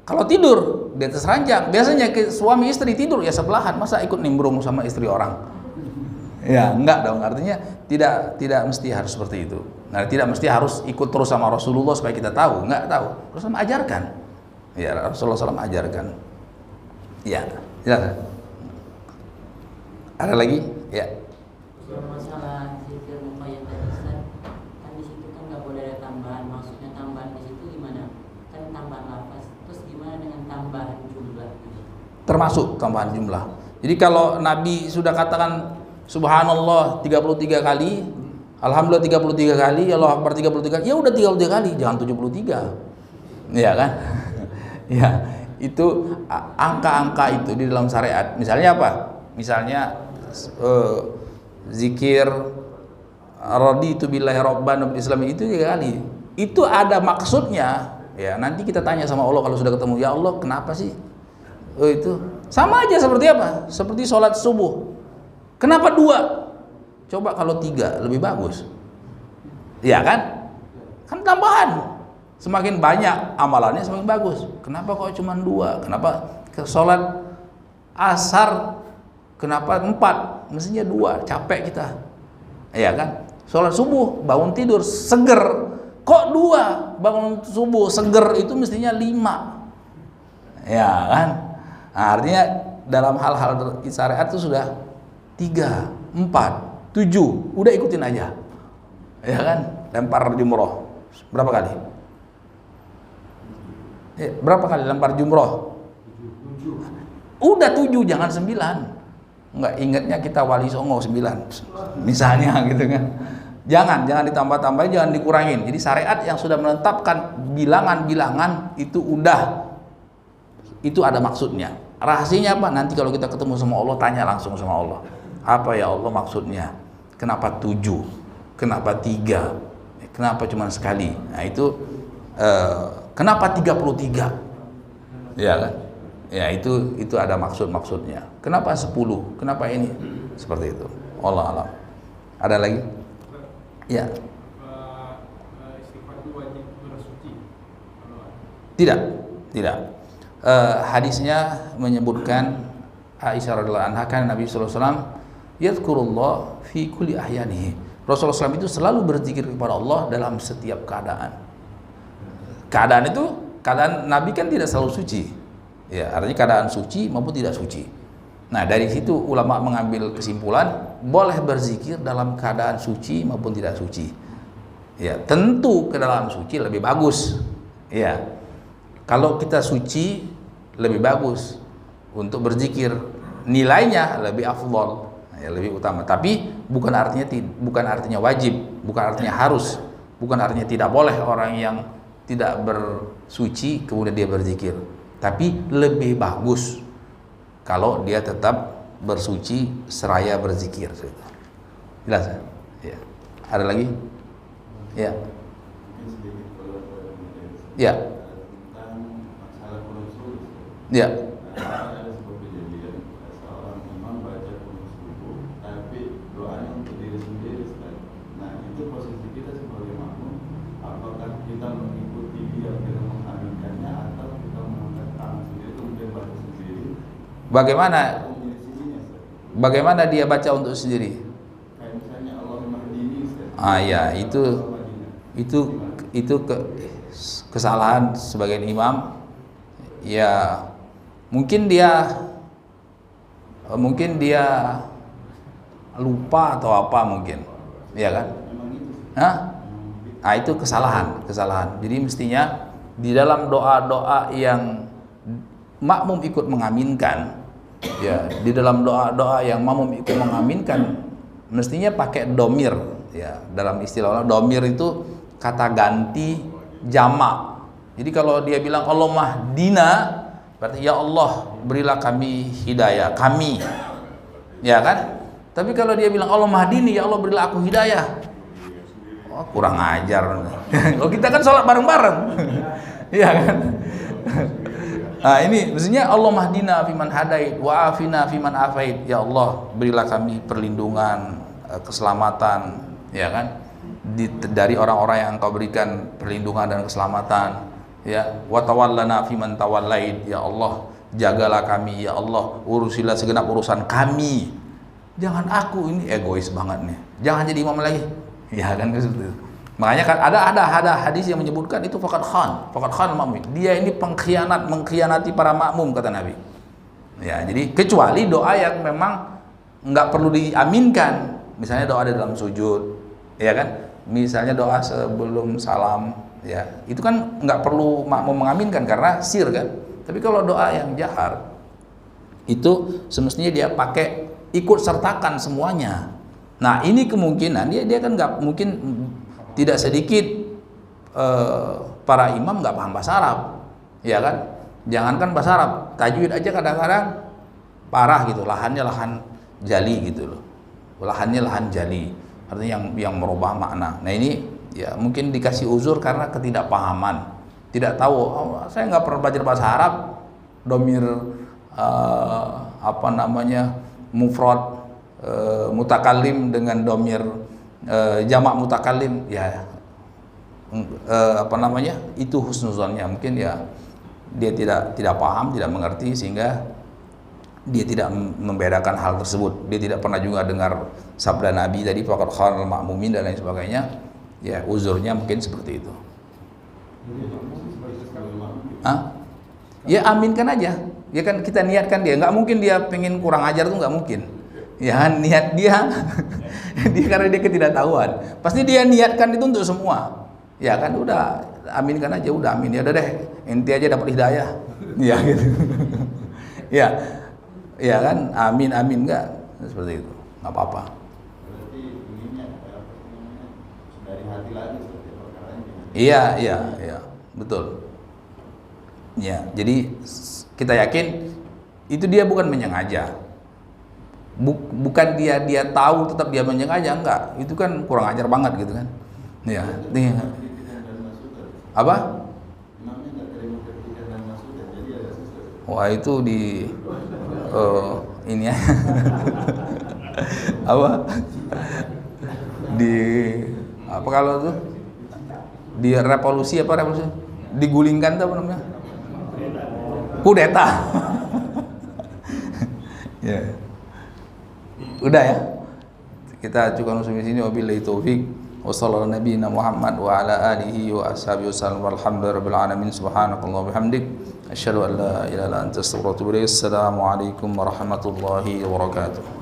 Kalau tidur di atas ranjang, biasanya suami istri tidur ya sebelahan, masa ikut nimbrung sama istri orang? Ya, enggak dong. Artinya tidak mesti harus seperti itu. Nah, tidak mesti harus ikut terus sama Rasulullah supaya kita tahu, enggak tahu. Rasulullah ajarkan. Ya, Rasulullah SAW ajarkan. Ya, silakan. Ada lagi? Ya. Masalah zikir muqayyad tadi Ustaz, kan di situ kan nggak boleh ada tambahan. Maksudnya tambahan di situ gimana? Kan tambahan lafaz. Terus gimana dengan tambahan jumlah? Termasuk tambahan jumlah. Jadi kalau Nabi sudah katakan Subhanallah 33 kali, Alhamdulillah 33 kali, Allah Akbar 33 kali, ya udah 33 kali, jangan 73. Iya kan? Ya, itu angka-angka itu di dalam syariat. Misalnya apa? Misalnya zikir raditu billahi rabban wa bil islam itu 3 kali. itu ada maksudnya. Ya, nanti kita tanya sama Allah kalau sudah ketemu, ya Allah kenapa sih? Oh itu sama aja seperti apa? Seperti sholat subuh. Kenapa 2? Coba kalau 3 lebih bagus. Ya kan? Kan tambahan. Semakin banyak amalannya semakin bagus. Kenapa kok cuma 2? Kenapa ke sholat asar kenapa 4? Mestinya 2, capek kita. Ya kan? Sholat subuh bangun tidur seger. Kok 2? Bangun subuh seger itu mestinya 5. Ya kan? Nah, artinya dalam hal-hal syariat itu sudah 3, 4, 7, udah ikutin aja. Ya kan? Lempar jumroh berapa kali? Berapa kali lempar jumroh? Udah 7, jangan 9. Enggak, ingatnya kita Wali Songo 9 misalnya gitu kan. Jangan ditambah-tambahin, jangan dikurangin. Jadi syariat yang sudah menetapkan bilangan-bilangan itu ada maksudnya. Rahasianya apa? Nanti kalau kita ketemu sama Allah, tanya langsung sama Allah. Apa ya Allah maksudnya? Kenapa 7? Kenapa 3? Kenapa cuma sekali? Nah itu kenapa 33? Ya kan? Ya itu ada maksudnya. Kenapa 10? Kenapa ini? Seperti itu. Allah alam. Ada lagi? Ya. Istighfar itu wajib bersuci? Tidak. Hadisnya menyebutkan Aisyah radhiyallahu anha kan Nabi sallallahu alaihi wasallam yadhkurullah fi kulli ahyanihi. Rasulullah SAW itu selalu berzikir kepada Allah dalam setiap keadaan. Keadaan Nabi kan tidak selalu suci. Ya, artinya keadaan suci maupun tidak suci. Nah, dari situ ulama mengambil kesimpulan boleh berzikir dalam keadaan suci maupun tidak suci. Ya, tentu ke dalam suci lebih bagus. Ya. Kalau kita suci lebih bagus untuk berzikir, nilainya lebih afdal, ya, lebih utama. Tapi bukan artinya wajib, bukan artinya harus, bukan artinya tidak boleh orang yang tidak bersuci kemudian dia berzikir. Tapi lebih bagus kalau dia tetap bersuci seraya berzikir. Jelas ya? Ada lagi? Ya. Ya. Ya. Ada sebuah kejadian seorang imam baca qunut subuh tapi doanya untuk diri sendiri. Nah, itu posisi kita sebagai makmum, apakah kita mengikuti dia dengan mengaminkannya atau kita mengangkat tangan sendiri kemudian baca sendiri? Bagaimana dia baca untuk sendiri? Kayak misalnya Allahumma hdini. Ya, itu kesalahan sebagian imam. Ya, mungkin dia lupa atau apa mungkin, ya kan? Nah, itu kesalahan. Jadi mestinya di dalam doa-doa yang makmum ikut mengaminkan, ya, di dalam doa-doa yang makmum ikut mengaminkan, mestinya pakai domir, ya. Dalam istilah domir itu kata ganti jamak. Jadi kalau dia bilang Allahumma hdina, berarti ya Allah berilah kami hidayah, kami, ya kan? Tapi kalau dia bilang Allahumma hdini, ya Allah berilah aku hidayah, kurang ajar. Oh, kita kan sholat bareng-bareng, ya kan? Nah, ini maksudnya Allahumma hdina fiman hadait wa afina fiman afait. Ya Allah berilah kami perlindungan, keselamatan, ya kan? Dari orang-orang yang Engkau berikan perlindungan dan keselamatan. Ya, wa tawallana fiman tawallait. Ya Allah, jagalah kami, ya Allah, urusilah segenap urusan kami. Jangan aku, ini egois banget nih. Jangan jadi imam lagi. Ya kan seperti itu. Makanya kan ada hadis yang menyebutkan itu faqad khan makmum. Dia ini mengkhianati para makmum kata Nabi. Ya, jadi kecuali doa yang memang enggak perlu diaminkan. Misalnya doa di dalam sujud, ya kan? Misalnya doa sebelum salam, ya itu kan nggak perlu makmum mengaminkan karena sir kan. Tapi kalau doa yang jahar itu semestinya dia pakai ikut sertakan semuanya. Nah, ini kemungkinan dia kan nggak mungkin, tidak sedikit para imam nggak paham bahasa Arab, ya kan? Jangankan bahasa Arab, tajwid aja kadang-kadang parah gitu, lahannya lahan jali gitu loh, lahannya lahan jali, artinya yang merubah makna. Nah, ini Ya mungkin dikasih uzur karena ketidakpahaman, tidak tahu. Oh, saya nggak pernah belajar bahasa Arab, domir apa namanya mufrad mutakallim dengan domir jamak mutakallim, ya apa namanya itu husnuzonnya, mungkin ya dia tidak paham, tidak mengerti, sehingga dia tidak membedakan hal tersebut. Dia tidak pernah juga dengar sabda Nabi tadi faqad khanal ma'mumin dan lain sebagainya. Ya uzurnya mungkin seperti itu. Hah? Ya aminkan aja. Ya kan kita niatkan dia. Nggak mungkin dia pengen kurang ajar tuh, nggak mungkin. Ya niat dia dia karena dia ketidaktahuan. Pasti dia niatkan itu untuk semua. Ya kan udah aminkan aja, udah amin ya udah deh. Inti aja dapat hidayah. Ya gitu. Ya. Ya kan amin enggak seperti itu. Nggak apa-apa. Berarti ininya dari hati lagi seperti perkaranya. Iya, betul. Ya, jadi kita yakin itu dia bukan menyengaja. Bukan dia tahu tetap dia menyengaja, enggak. Itu kan kurang ajar banget gitu kan. Ya, nih. Apa? Wah, itu di ini ya. Apa? Di apa kalau tuh? Di revolusi digulingkan tuh apa namanya? Kudeta. Ya. Udah ya. Kita cukupkan sampai sini, wabillahi taufik. Wassallallahu nabiyina Muhammad wa ala alihi wa ashabihi wasallam walhamdulillahirabbil alamin. Subhanakallahumma bihamdik asyhadu an la ilaha illa anta astaghfiruka wa atubu ilaik. Assalamualaikum warahmatullahi wabarakatuh.